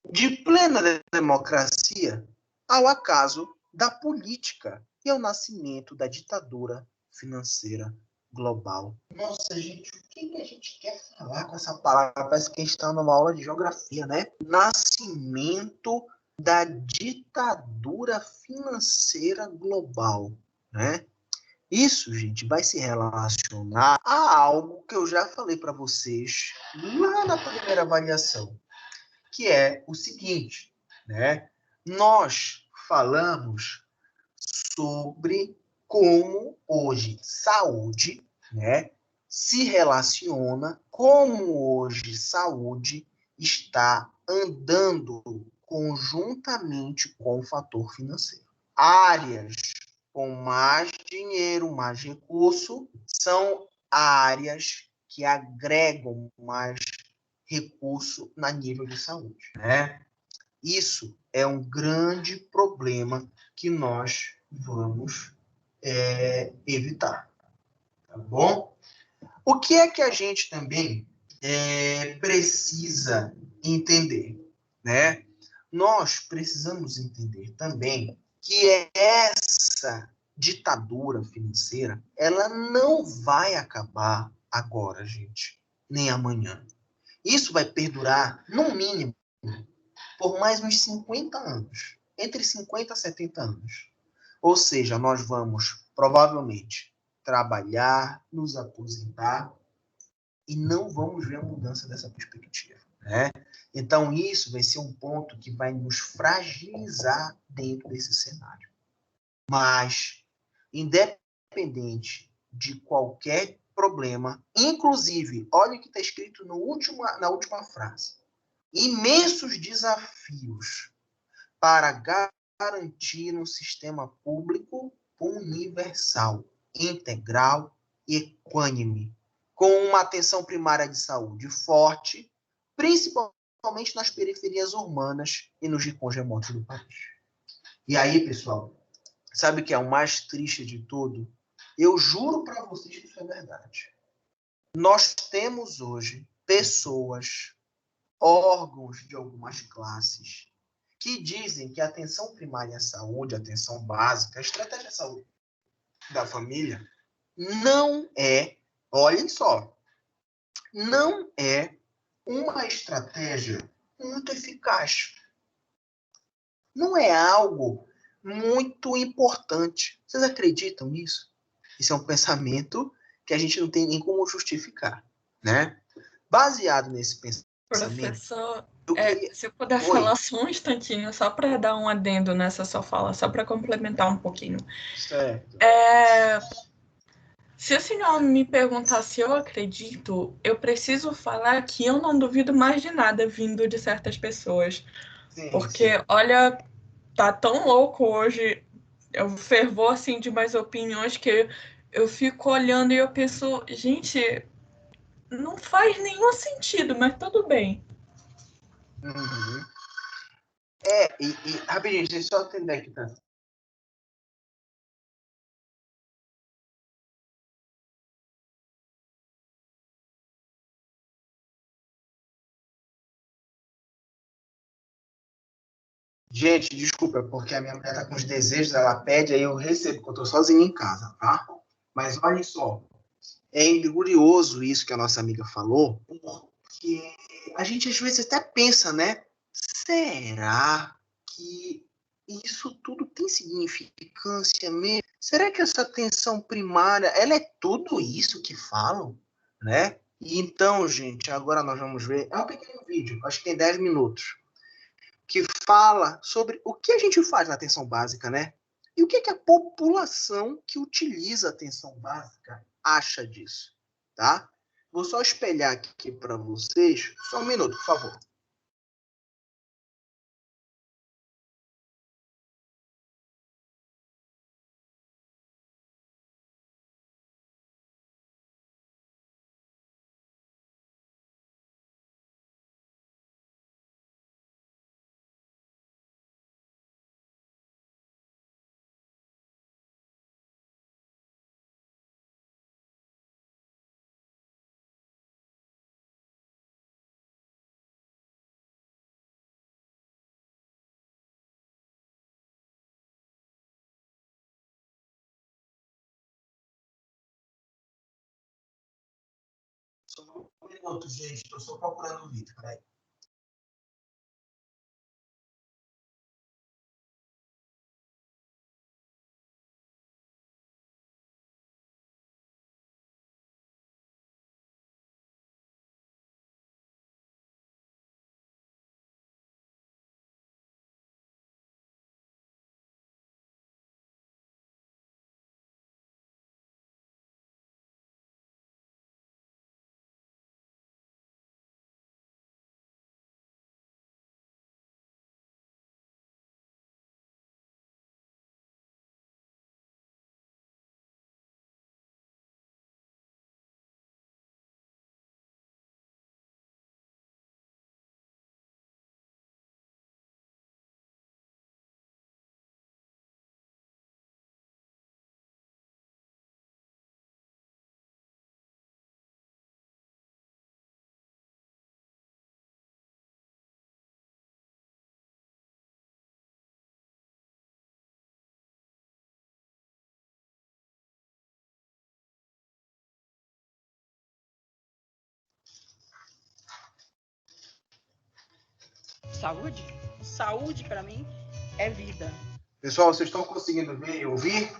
De plena democracia ao acaso da política e ao nascimento da ditadura financeira global. Nossa, gente, o que a gente quer falar com essa palavra? Parece que a gente está numa aula de geografia, né? Nascimento da ditadura financeira global, né? Isso, gente, vai se relacionar a algo que eu já falei para vocês lá na primeira avaliação, que é o seguinte, né? Nós falamos sobre como hoje saúde, né, se relaciona, como hoje saúde está andando conjuntamente com o fator financeiro. Áreas com mais dinheiro, mais recurso, são áreas que agregam mais recurso na nível de saúde, né? Isso é um grande problema que nós vamos evitar, tá bom? O que é que a gente também precisa entender, né? Nós precisamos entender também que é essa ditadura financeira, ela não vai acabar agora, gente, nem amanhã. Isso vai perdurar, no mínimo, por mais uns 50 anos. Entre 50 a 70 anos. Ou seja, nós vamos, provavelmente, trabalhar, nos aposentar e não vamos ver a mudança dessa perspectiva. Né? Então, isso vai ser um ponto que vai nos fragilizar dentro desse cenário. Mas, independente de qualquer problema, inclusive, olha o que está escrito no na última frase, imensos desafios para garantir um sistema público universal, integral e equânime, com uma atenção primária de saúde forte, principalmente nas periferias urbanas e nos rincões remotos do país. E aí, pessoal, sabe o que é o mais triste de tudo? Eu juro para vocês que isso é verdade. Nós temos hoje pessoas, órgãos de algumas classes, que dizem que a atenção primária à saúde, a atenção básica, a estratégia de saúde da família, não é, olhem só, não é uma estratégia muito eficaz. Não é algo muito importante. Vocês acreditam nisso? Isso é um pensamento que a gente não tem nem como justificar, né? Baseado nesse pensamento,
Professor,
queria...
se eu puder falar só um instantinho, só para dar um adendo nessa sua fala, só para complementar um pouquinho.
Certo.
Se o senhor me perguntar se eu acredito, eu preciso falar que eu não duvido mais de nada vindo de certas pessoas. Sim, porque, sim. Olha, tá tão louco hoje, o fervor assim, de mais opiniões, que eu fico olhando e eu penso, gente, não faz nenhum sentido, mas tudo bem.
Uhum. E rapidinho, deixa eu só atender aqui, tá? Gente, desculpa, porque a minha mulher tá com os desejos, ela pede, aí eu recebo, porque eu tô sozinho em casa, tá? Mas olhem só, é curioso isso que a nossa amiga falou, porque a gente às vezes até pensa, né? Será que isso tudo tem significância mesmo? Será que essa atenção primária, ela é tudo isso que falam, né? E então, gente, agora nós vamos ver, é um pequeno vídeo, acho que tem 10 minutos, que fala sobre o que a gente faz na atenção básica, né? E o que a população que utiliza a atenção básica acha disso, tá? Vou só espelhar aqui para vocês, só um minuto, por favor. Só um minuto, gente. Estou só procurando o vídeo. Peraí.
saúde? Saúde, para mim, é vida.
Pessoal, vocês estão conseguindo ver e ouvir?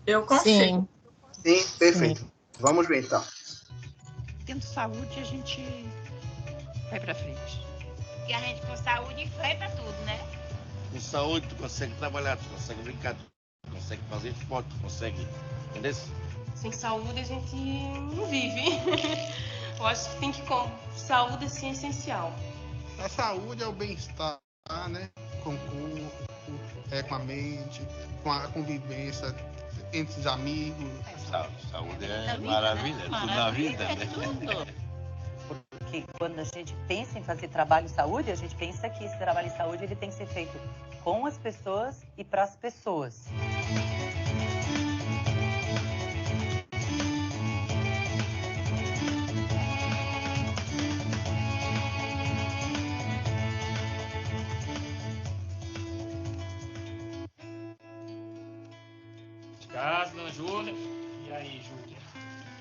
Eu consigo.
Sim, perfeito. Sim. Vamos ver então.
Tendo saúde, a gente vai para frente.
E a gente com saúde enfrenta tudo, né?
Com saúde, tu consegue trabalhar, tu consegue brincar, tu consegue fazer esporte, tu consegue. Entendeu?
Sem saúde a gente não vive. Eu acho que tem que saúde assim é essencial.
A saúde é o bem-estar, né? Com o corpo, com a mente, com a convivência entre os amigos.
Saúde é maravilha, é tudo na vida, né?
Porque quando a gente pensa em fazer trabalho em saúde, a gente pensa que esse trabalho em saúde ele tem que ser feito com as pessoas e para as pessoas.
Casa, dona Júlia. E aí, Júlia?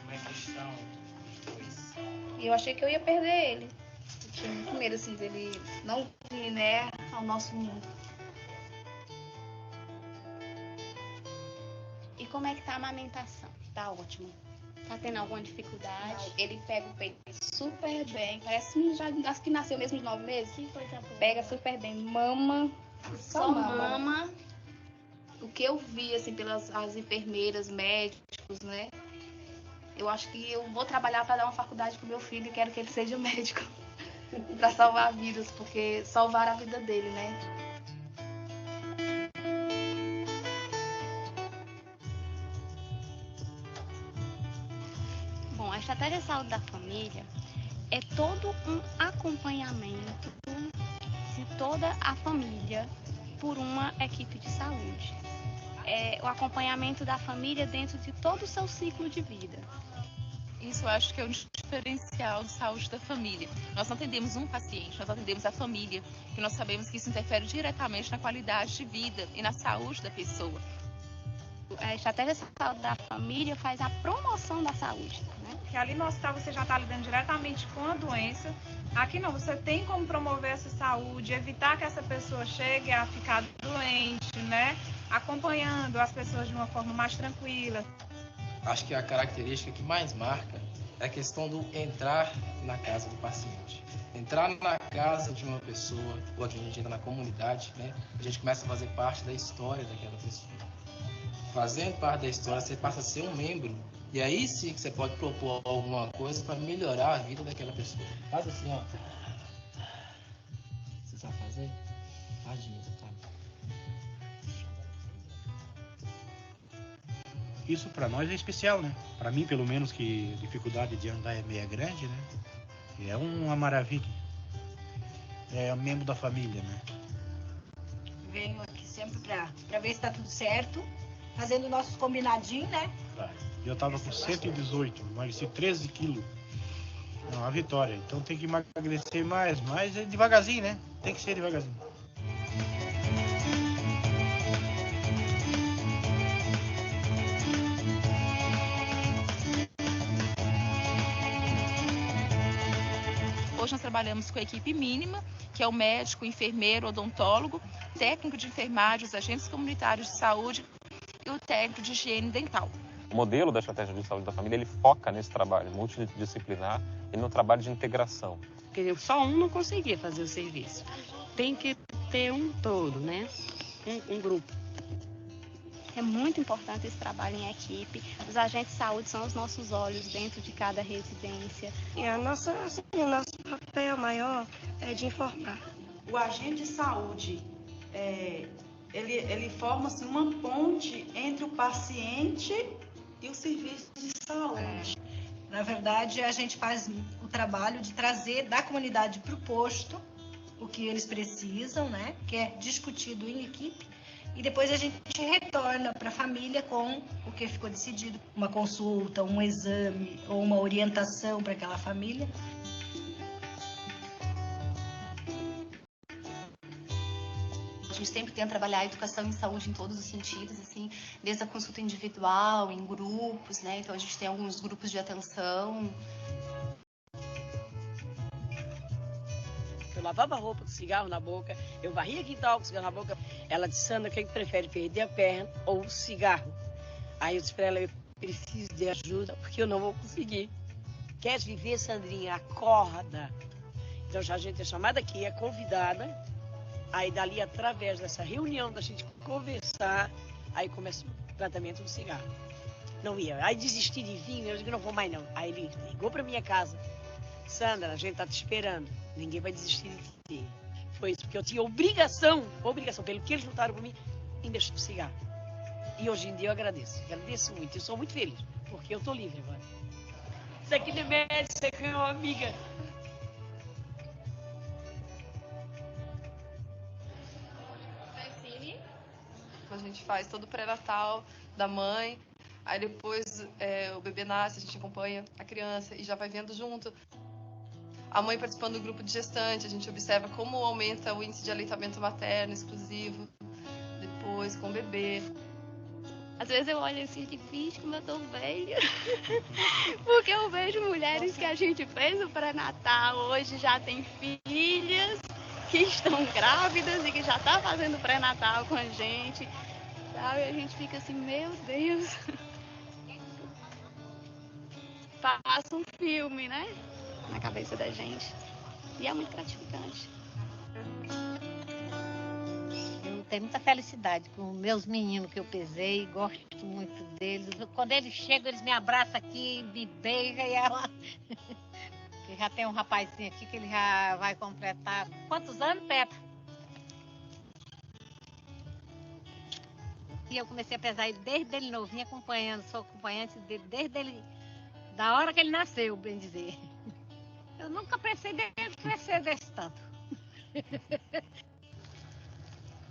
Como é que estão os dois?
Eu achei que eu ia perder ele. Porque muito medo, assim, dele não vir, né, ao nosso mundo.
E como é que tá a amamentação? Tá ótimo. Tá tendo alguma dificuldade?
Não, ele pega o peito super bem. Parece já acho que nasceu mesmo de 9 meses.
Que coisa boa.
Pega super bem. Mama.
Só mama.
O que eu vi, assim, pelas as enfermeiras, médicos, né? Eu acho que eu vou trabalhar para dar uma faculdade pro meu filho e quero que ele seja médico. Para salvar vidas, porque salvar a vida dele, né?
Bom, a estratégia de saúde da família é todo um acompanhamento de toda a família por uma equipe de saúde. É o acompanhamento da família dentro de todo o seu ciclo de vida.
Isso eu acho que é um diferencial de saúde da família. Nós não atendemos um paciente, nós atendemos a família, que nós sabemos que isso interfere diretamente na qualidade de vida e na saúde da pessoa.
A estratégia de saúde da família faz a promoção da saúde, né?
Porque ali no hospital você já está lidando diretamente com a doença. Aqui não, você tem como promover essa saúde, evitar que essa pessoa chegue a ficar doente, né? Acompanhando as pessoas de uma forma mais tranquila.
Acho que a característica que mais marca é a questão do entrar na casa do paciente. Entrar na casa de uma pessoa, ou a gente entra na comunidade, né? A gente começa a fazer parte da história daquela pessoa. Fazendo parte da história, você passa a ser um membro. E aí sim que você pode propor alguma coisa para melhorar a vida daquela pessoa. Faz assim, ó. Você sabe fazer? Tadinho, sabe?
Isso para nós é especial, né? Para mim, pelo menos, que a dificuldade de andar é meia grande, né? E é uma maravilha. É membro da família, né?
Venho aqui sempre para ver se tá tudo certo, fazendo nossos combinadinhos, né?
Eu tava com 118, emagreci 13 quilos. É uma vitória. Então tem que emagrecer mais, mas é devagarzinho, né? Tem que ser devagarzinho.
Hoje nós trabalhamos com a equipe mínima, que é o médico, o enfermeiro, o odontólogo, técnico de enfermagem, os agentes comunitários de saúde e o técnico de higiene dental.
O modelo da estratégia de saúde da família, ele foca nesse trabalho multidisciplinar e no trabalho de integração.
Porque só um não conseguia fazer o serviço. Tem que ter um todo, né? Um grupo.
É muito importante esse trabalho em equipe. Os agentes de saúde são os nossos olhos dentro de cada residência.
E o nosso papel maior é de informar.
O agente de saúde, ele forma assim, uma ponte entre o paciente e o serviço de saúde.
Na verdade, a gente faz o trabalho de trazer da comunidade para o posto o que eles precisam, né? Que é discutido em equipe. E depois a gente retorna para a família com o que ficou decidido. Uma consulta, um exame ou uma orientação para aquela família.
A gente sempre tenta trabalhar a educação em saúde em todos os sentidos, assim, desde a consulta individual, em grupos, né? Então a gente tem alguns grupos de atenção.
Eu lavava a roupa com cigarro na boca, eu varria quintal com cigarro na boca. Ela disse, Sandra, quem prefere, perder a perna ou o cigarro? Aí eu disse para ela, eu preciso de ajuda, porque eu não vou conseguir. Quer viver, Sandrinha? Acorda. Então já a gente é chamada aqui, é convidada. Aí dali, através dessa reunião, da gente conversar, aí começa o tratamento do cigarro. Não ia. Aí desisti de vir, eu digo, não vou mais não. Aí ele ligou para minha casa. Sandra, a gente tá te esperando. Ninguém vai desistir de ti. Foi isso, porque eu tinha obrigação, pelo que eles lutaram por mim, em deixar o cigarro. E hoje em dia eu agradeço muito. Eu sou muito feliz, porque eu tô livre agora. Isso aqui não é médico, isso aqui é uma amiga.
A gente faz todo o pré-natal da mãe, aí depois o bebê nasce, a gente acompanha a criança e já vai vendo junto. A mãe participando do grupo de gestante, a gente observa como aumenta o índice de aleitamento materno exclusivo, depois com o bebê.
Às vezes eu olho assim de bicho, como eu tô velha. Porque eu vejo mulheres que a gente fez o pré-natal, hoje já tem filhas que estão grávidas e que já tá fazendo pré-natal com a gente. Sabe? A gente fica assim, meu Deus. Passa um filme, né? Na cabeça da gente. E é muito gratificante.
Eu tenho muita felicidade com meus meninos que eu pesei, gosto muito deles. Quando eles chegam, eles me abraçam aqui, me beijam e ela... Já tem um rapazinho aqui que ele já vai completar... Quantos anos, Pepa? E eu comecei a pesar ele desde ele novinho, sou acompanhante dele desde ele... Da hora que ele nasceu, bem dizer. Eu nunca pensei dele crescer desse tanto.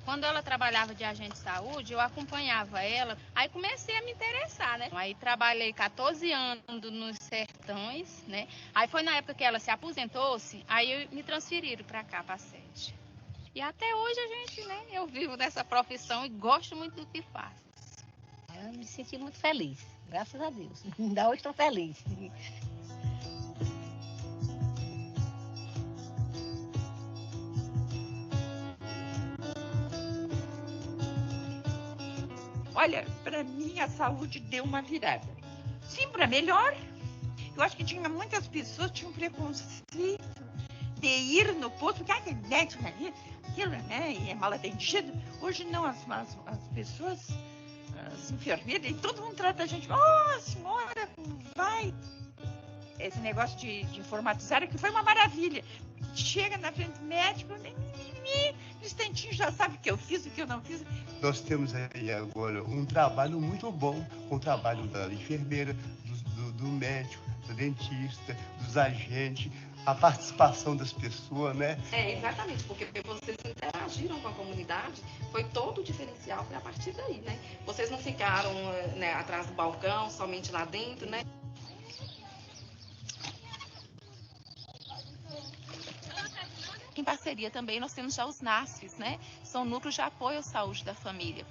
Quando ela trabalhava de agente de saúde, eu acompanhava ela, aí comecei a me interessar, né? Aí trabalhei 14 anos nos sertões, né? Aí foi na época que ela se aposentou-se, aí me transferiram para cá, para a sede. E até hoje a gente, né? Eu vivo dessa profissão e gosto muito do que faço.
Eu me senti muito feliz, graças a Deus. Ainda hoje estou feliz.
Olha, para mim a saúde deu uma virada. Sim, para melhor. Eu acho que tinha muitas pessoas que tinham preconceito de ir no posto, porque é médico ali, aquilo, né? E é mal atendido. Hoje não, as pessoas, as enfermeiras, e todo mundo trata a gente. Oh, senhora, vai. Esse negócio de informatizar que foi uma maravilha. Chega na frente do médico, no instantinho já sabe o que eu fiz, o que eu não fiz.
Nós temos aí agora um trabalho muito bom, com o trabalho da enfermeira, do médico, do dentista, dos agentes, a participação das pessoas, né?
Exatamente, porque vocês interagiram com a comunidade, foi todo o diferencial foi a partir daí, né? Vocês não ficaram né, atrás do balcão, somente lá dentro, né?
Em parceria também nós temos já os NASFs, né? São núcleos de apoio à saúde da família.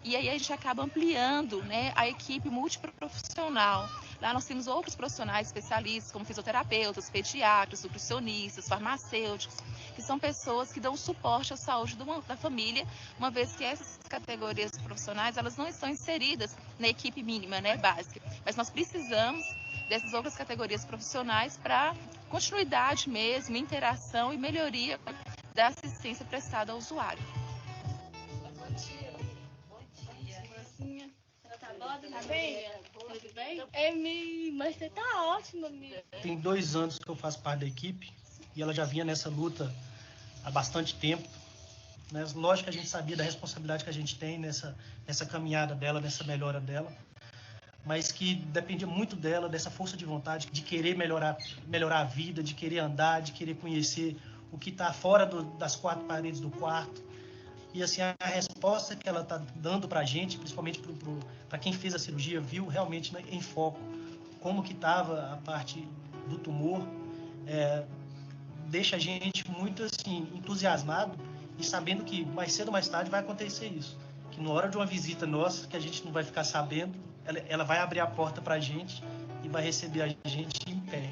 E aí a gente acaba ampliando, né, a equipe multiprofissional. Lá nós temos outros profissionais especialistas, como fisioterapeutas, pediatras, nutricionistas, farmacêuticos, que são pessoas que dão suporte à saúde da família, uma vez que essas categorias profissionais elas não estão inseridas na equipe mínima, né, básica. Mas nós precisamos dessas outras categorias profissionais para continuidade mesmo, interação e melhoria da assistência prestada ao usuário.
Bom dia. Tá bem? Tudo bem? Mas você tá ótima, amiga.
Tem 2 anos que eu faço parte da equipe e ela já vinha nessa luta há bastante tempo. Né? Lógico que a gente sabia da responsabilidade que a gente tem nessa caminhada dela, nessa melhora dela, mas que dependia muito dela, dessa força de vontade, de querer melhorar a vida, de querer andar, de querer conhecer o que está fora das 4 paredes do quarto. E assim, a resposta que ela está dando para a gente, principalmente para quem fez a cirurgia, viu realmente em foco como que estava a parte do tumor, deixa a gente muito assim, entusiasmado e sabendo que mais cedo ou mais tarde vai acontecer isso. Que na hora de uma visita nossa, que a gente não vai ficar sabendo, ela vai abrir a porta para a gente e vai receber a gente em pé.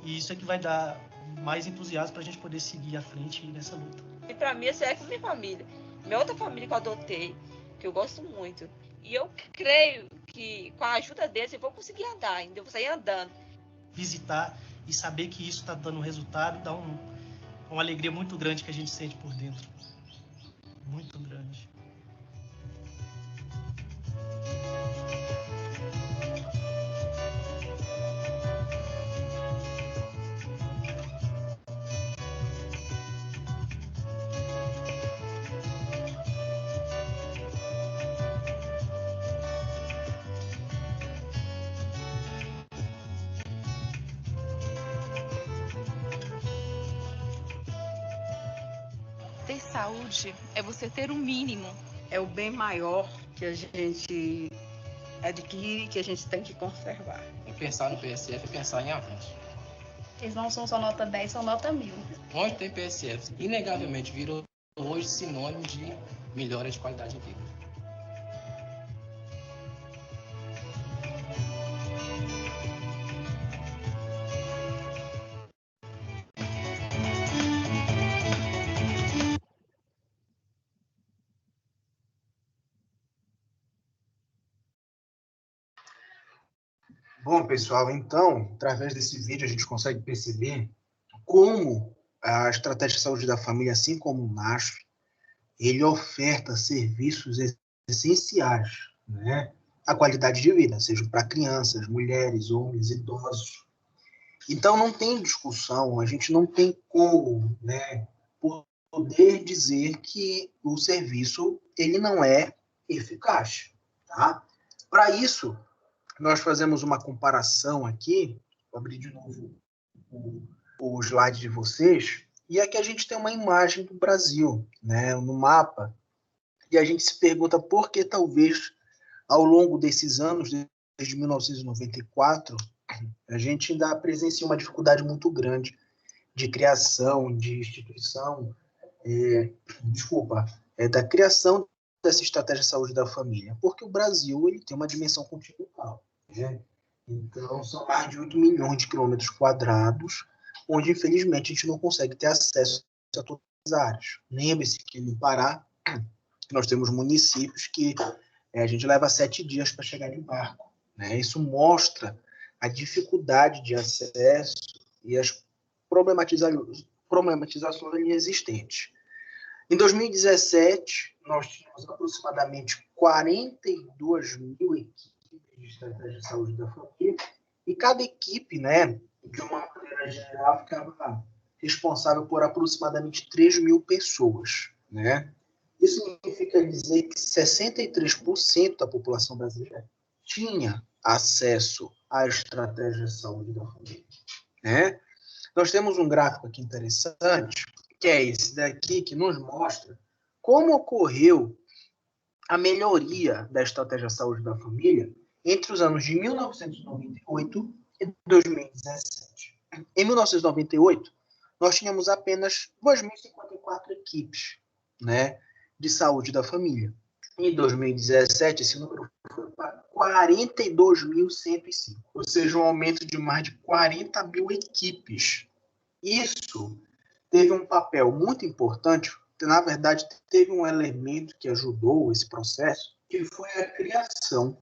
E isso é que vai dar mais entusiasmo para a gente poder seguir à frente nessa luta.
E para mim, essa é a minha família. Minha outra família que eu adotei, que eu gosto muito. E eu creio que com a ajuda deles eu vou conseguir andar ainda, eu vou sair andando.
Visitar e saber que isso está dando resultado dá uma alegria muito grande que a gente sente por dentro. Muito grande.
Ter saúde é você ter o mínimo.
É o bem maior que a gente adquire, que a gente tem que conservar.
E pensar no PSF é pensar em avanço.
Eles não são só nota 10, são nota 1000.
Onde tem PSF, inegavelmente virou hoje sinônimo de melhora de qualidade de vida.
Bom, pessoal, então, através desse vídeo a gente consegue perceber como a Estratégia de Saúde da Família, assim como o NASF, ele oferta serviços essenciais, né, à qualidade de vida, seja para crianças, mulheres, homens, idosos. Então, não tem discussão, a gente não tem como, né, poder dizer que o serviço ele não é eficaz, tá? Para isso, nós fazemos uma comparação aqui, vou abrir de novo o slide de vocês, e aqui a gente tem uma imagem do Brasil, né, no mapa, e a gente se pergunta por que talvez ao longo desses anos, desde 1994, a gente ainda presencia uma dificuldade muito grande de criação, de instituição, da criação dessa estratégia de saúde da família, porque o Brasil ele tem uma dimensão continental, né? Então, são mais de 8 milhões de quilômetros quadrados, onde, infelizmente, a gente não consegue ter acesso a todas as áreas. Lembre-se que no Pará, nós temos municípios que a gente leva 7 dias para chegar de barco, né? Isso mostra a dificuldade de acesso e as problematizações existentes. Em 2017, nós tínhamos aproximadamente 42 mil equipes de estratégia de saúde da família, e cada equipe, né, de uma maneira geral, ficava responsável por aproximadamente 3 mil pessoas, né? Isso significa dizer que 63% da população brasileira tinha acesso à estratégia de saúde da família, né? Nós temos um gráfico aqui interessante, que é esse daqui, que nos mostra como ocorreu a melhoria da estratégia de saúde da família entre os anos de 1998 e 2017. Em 1998, nós tínhamos apenas 2.054 equipes, né, de saúde da família. Em 2017, esse número foi para 42.105, ou seja, um aumento de mais de 40 mil equipes. Isso teve um papel muito importante, na verdade, teve um elemento que ajudou esse processo, que foi a criação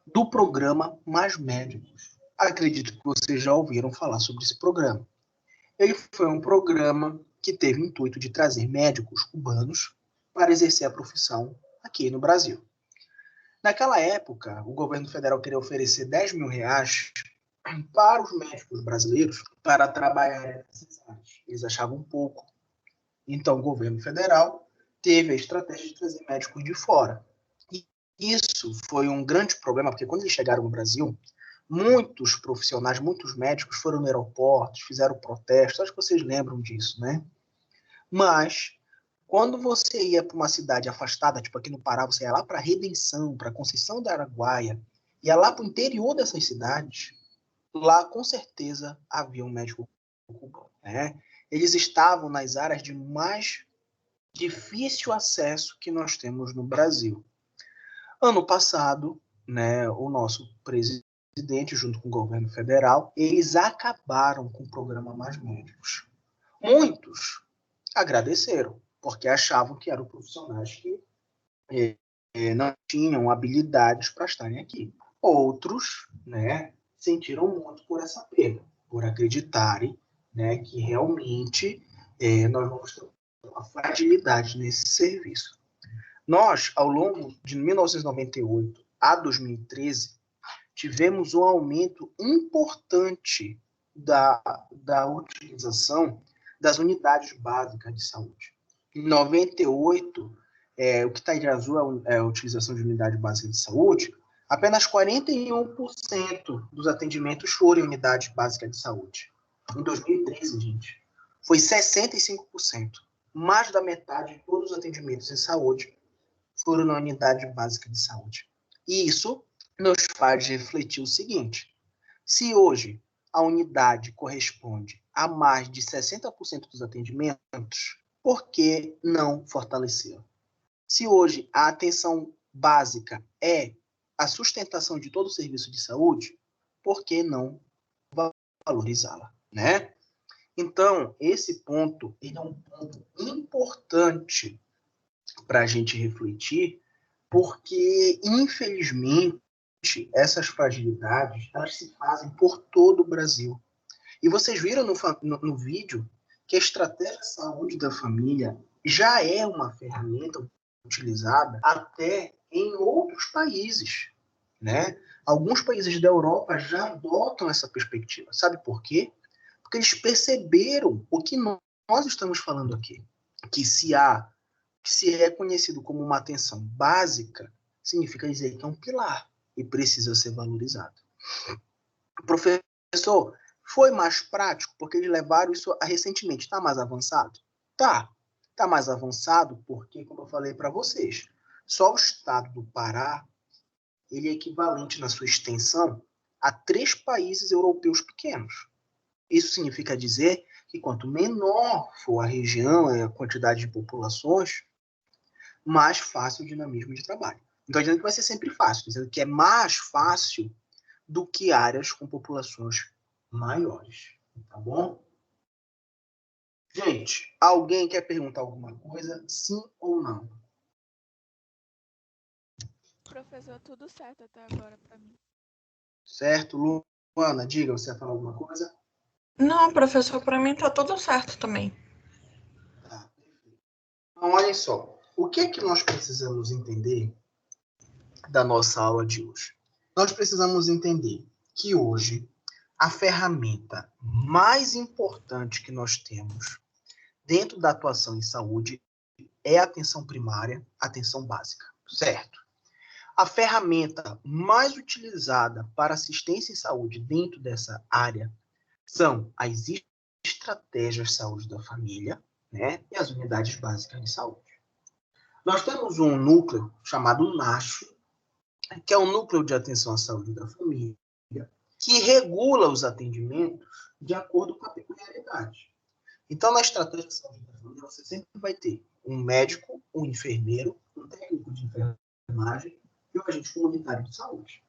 do programa Mais Médicos. Acredito que vocês já ouviram falar sobre esse programa. Ele foi um programa que teve o intuito de trazer médicos cubanos para exercer a profissão aqui no Brasil. Naquela época, o governo federal queria oferecer R$10.000 para os médicos brasileiros para trabalhar nessas áreas. Eles achavam pouco. Então, o governo federal teve a estratégia de trazer médicos de fora. E isso foi um grande problema, porque quando eles chegaram no Brasil, muitos profissionais, muitos médicos foram no aeroporto, fizeram protesto, acho que vocês lembram disso, né? Mas, quando você ia para uma cidade afastada, tipo aqui no Pará, você ia lá para Redenção, para Conceição do Araguaia, ia lá para o interior dessas cidades, lá com certeza havia um médico cubano, né? Eles estavam nas áreas de mais difícil acesso que nós temos no Brasil. Ano passado, né, o nosso presidente presidente, junto com o governo federal, eles acabaram com o programa Mais Médicos. Muitos agradeceram, porque achavam que eram profissionais que não tinham habilidades para estarem aqui. Outros, né, sentiram muito por essa perda, por acreditarem, né, que realmente nós vamos ter uma fragilidade nesse serviço. Nós, ao longo de 1998 a 2013, tivemos um aumento importante da utilização das unidades básicas de saúde. Em 98, o que está em azul é a utilização de unidade básica de saúde, apenas 41% dos atendimentos foram em unidade básica de saúde. Em 2013, gente, foi 65%. Mais da metade de todos os atendimentos em saúde foram na unidade básica de saúde. E isso nos faz refletir o seguinte: se hoje a unidade corresponde a mais de 60% dos atendimentos, por que não fortalecê-la? Se hoje a atenção básica é a sustentação de todo o serviço de saúde, por que não valorizá-la, né? Então, esse ponto ele é um ponto importante para a gente refletir, porque, infelizmente, essas fragilidades elas se fazem por todo o Brasil. E vocês viram no vídeo que a estratégia de saúde da família já é uma ferramenta utilizada até em outros países, né? Alguns países da Europa já adotam essa perspectiva. Sabe por quê? Porque eles perceberam o que nós estamos falando aqui, que se é conhecido como uma atenção básica, significa dizer que é um pilar e precisa ser valorizado. Professor, foi mais prático porque eles levaram isso recentemente. Está mais avançado? Tá. Está mais avançado porque, como eu falei para vocês, só o estado do Pará ele é equivalente na sua extensão a 3 países europeus pequenos. Isso significa dizer que quanto menor for a região, a quantidade de populações, mais fácil o dinamismo de trabalho. Não estou dizendo que vai ser sempre fácil, estou dizendo que é mais fácil do que áreas com populações maiores. Tá bom? Gente, alguém quer perguntar alguma coisa? Sim ou não?
Professor, tudo certo até agora para mim.
Certo, Luana, diga, você vai falar alguma coisa?
Não, professor, para mim tá tudo certo também.
Tá, perfeito. Então, olhem só. O que é que nós precisamos entender da nossa aula de hoje? Nós precisamos entender que hoje a ferramenta mais importante que nós temos dentro da atuação em saúde é a atenção primária, a atenção básica, certo? A ferramenta mais utilizada para assistência em saúde dentro dessa área são as estratégias de saúde da família, né, e as unidades básicas de saúde. Nós temos um núcleo chamado NASF, que é o Núcleo de Atenção à Saúde da Família, que regula os atendimentos de acordo com a peculiaridade. Então, na estratégia de saúde da família, você sempre vai ter um médico, um enfermeiro, um técnico de enfermagem e um agente comunitário de saúde.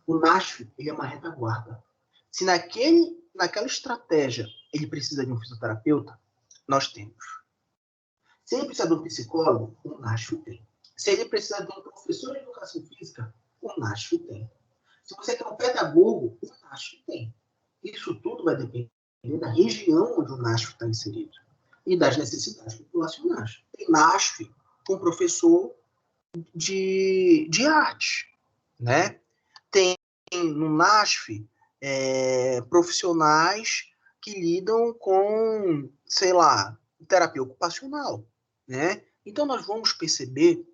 O NASF, ele é uma retaguarda. Se naquela estratégia ele precisa de um fisioterapeuta, nós temos. Se ele precisa de um psicólogo, o NASF tem. Se ele precisa de um professor de educação física, o NASF tem. Se você quer um pedagogo, o NASF tem. Isso tudo vai depender da região onde o NASF está inserido e das necessidades populacionais. Tem NASF com professor de arte, né? Tem no NASF profissionais que lidam com, sei lá, terapia ocupacional, né? Então, nós vamos perceber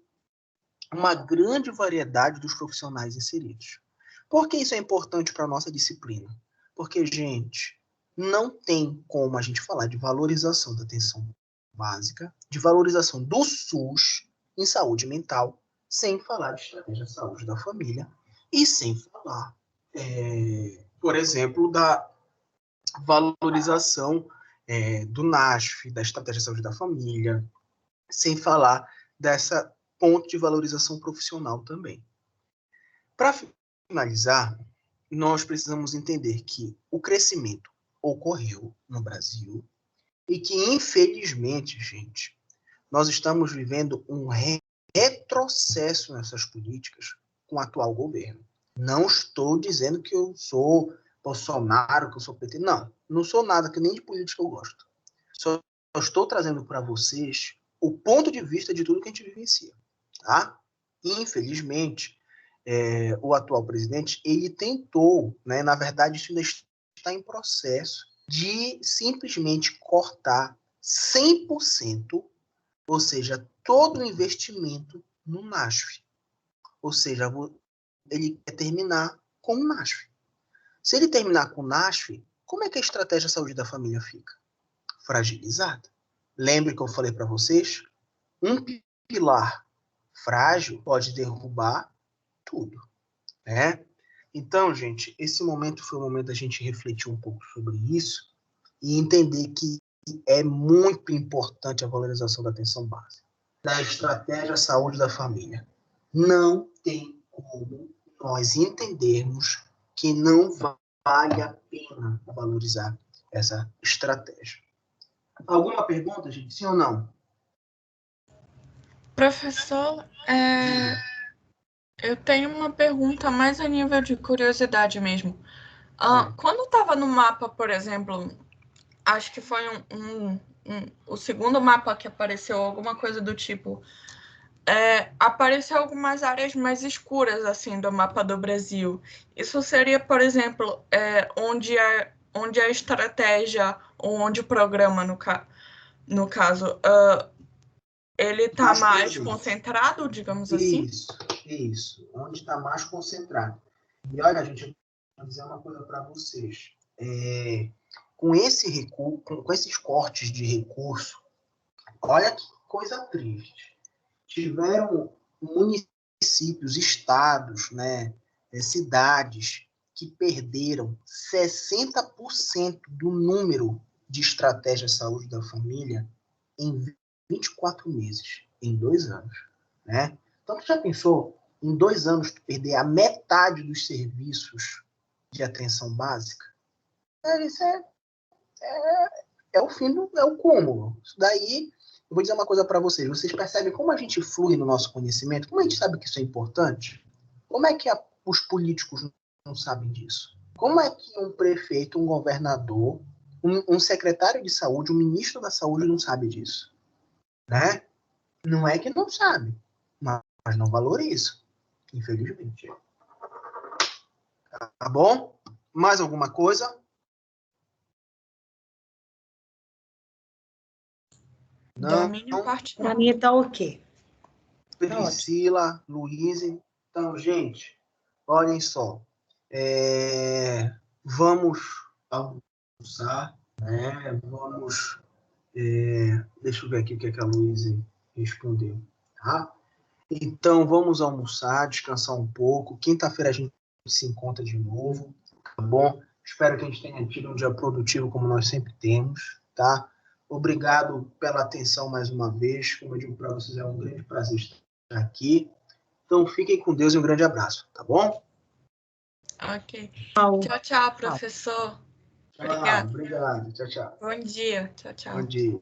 uma grande variedade dos profissionais inseridos. Por que isso é importante para a nossa disciplina? Porque, gente, não tem como a gente falar de valorização da atenção básica, de valorização do SUS em saúde mental, sem falar de estratégia de saúde da família e sem falar, por exemplo, da valorização do NASF, da estratégia de saúde da família, sem falar dessa ponto de valorização profissional também. Para finalizar, nós precisamos entender que o crescimento ocorreu no Brasil e que, infelizmente, gente, nós estamos vivendo um retrocesso nessas políticas com o atual governo. Não estou dizendo que eu sou Bolsonaro, que eu sou PT. Não sou nada, que nem de política eu gosto. Só estou trazendo para vocês o ponto de vista de tudo que a gente vivencia. Tá? Infelizmente, o atual presidente, ele tentou, né, na verdade, isso ainda está em processo, de simplesmente cortar 100%, ou seja, todo o investimento no NASF. Ou seja, ele quer terminar com o NASF. Se ele terminar com o NASF, como é que a estratégia de saúde da família fica? Fragilizada. Lembre que eu falei para vocês? Um pilar frágil pode derrubar tudo, né? Então, gente, esse momento foi o momento da gente refletir um pouco sobre isso e entender que é muito importante a valorização da atenção básica, da estratégia de saúde da família. Não tem como nós entendermos que não vale a pena valorizar essa estratégia. Alguma pergunta, gente? Sim ou não?
Professor, eu tenho uma pergunta mais a nível de curiosidade mesmo. Quando estava no mapa, por exemplo, acho que foi o segundo mapa que apareceu, alguma coisa do tipo, apareceu algumas áreas mais escuras assim do mapa do Brasil. Isso seria, por exemplo, onde a estratégia ou onde o programa, no caso, ele está mais concentrado, digamos assim?
Isso. Onde está mais concentrado. E olha, gente, eu vou dizer uma coisa para vocês. Com esses cortes de recurso, olha que coisa triste. Tiveram municípios, estados, né, cidades que perderam 60% do número de estratégias de saúde da família em 24 meses, em 2 anos. Né? Então, tu já pensou, em 2 anos, tu perder a metade dos serviços de atenção básica? Isso é o fim é o cúmulo. Isso daí, eu vou dizer uma coisa para vocês. Vocês percebem como a gente flui no nosso conhecimento? Como a gente sabe que isso é importante? Como é que os políticos não sabem disso? Como é que um prefeito, um governador, um secretário de saúde, um ministro da saúde não sabe disso? Né? Não é que não sabe, mas não valoriza, infelizmente. Tá bom? Mais alguma coisa?
Da minha parte,
para mim tá ok.
Priscila, Luiz. Então, gente, olhem só. Vamos almoçar, né? Vamos... deixa eu ver aqui o que a Luísa respondeu, tá? Então, vamos almoçar, descansar um pouco. Quinta-feira a gente se encontra de novo, tá bom? Espero que a gente tenha tido um dia produtivo, como nós sempre temos, tá? Obrigado pela atenção mais uma vez. Como eu digo para vocês, é um grande prazer estar aqui. Então, fiquem com Deus e um grande abraço, tá bom?
Ok. Tchau, tchau, professor.
Obrigado. Tchau, tchau.
Bom dia. Tchau, tchau.
Bom dia.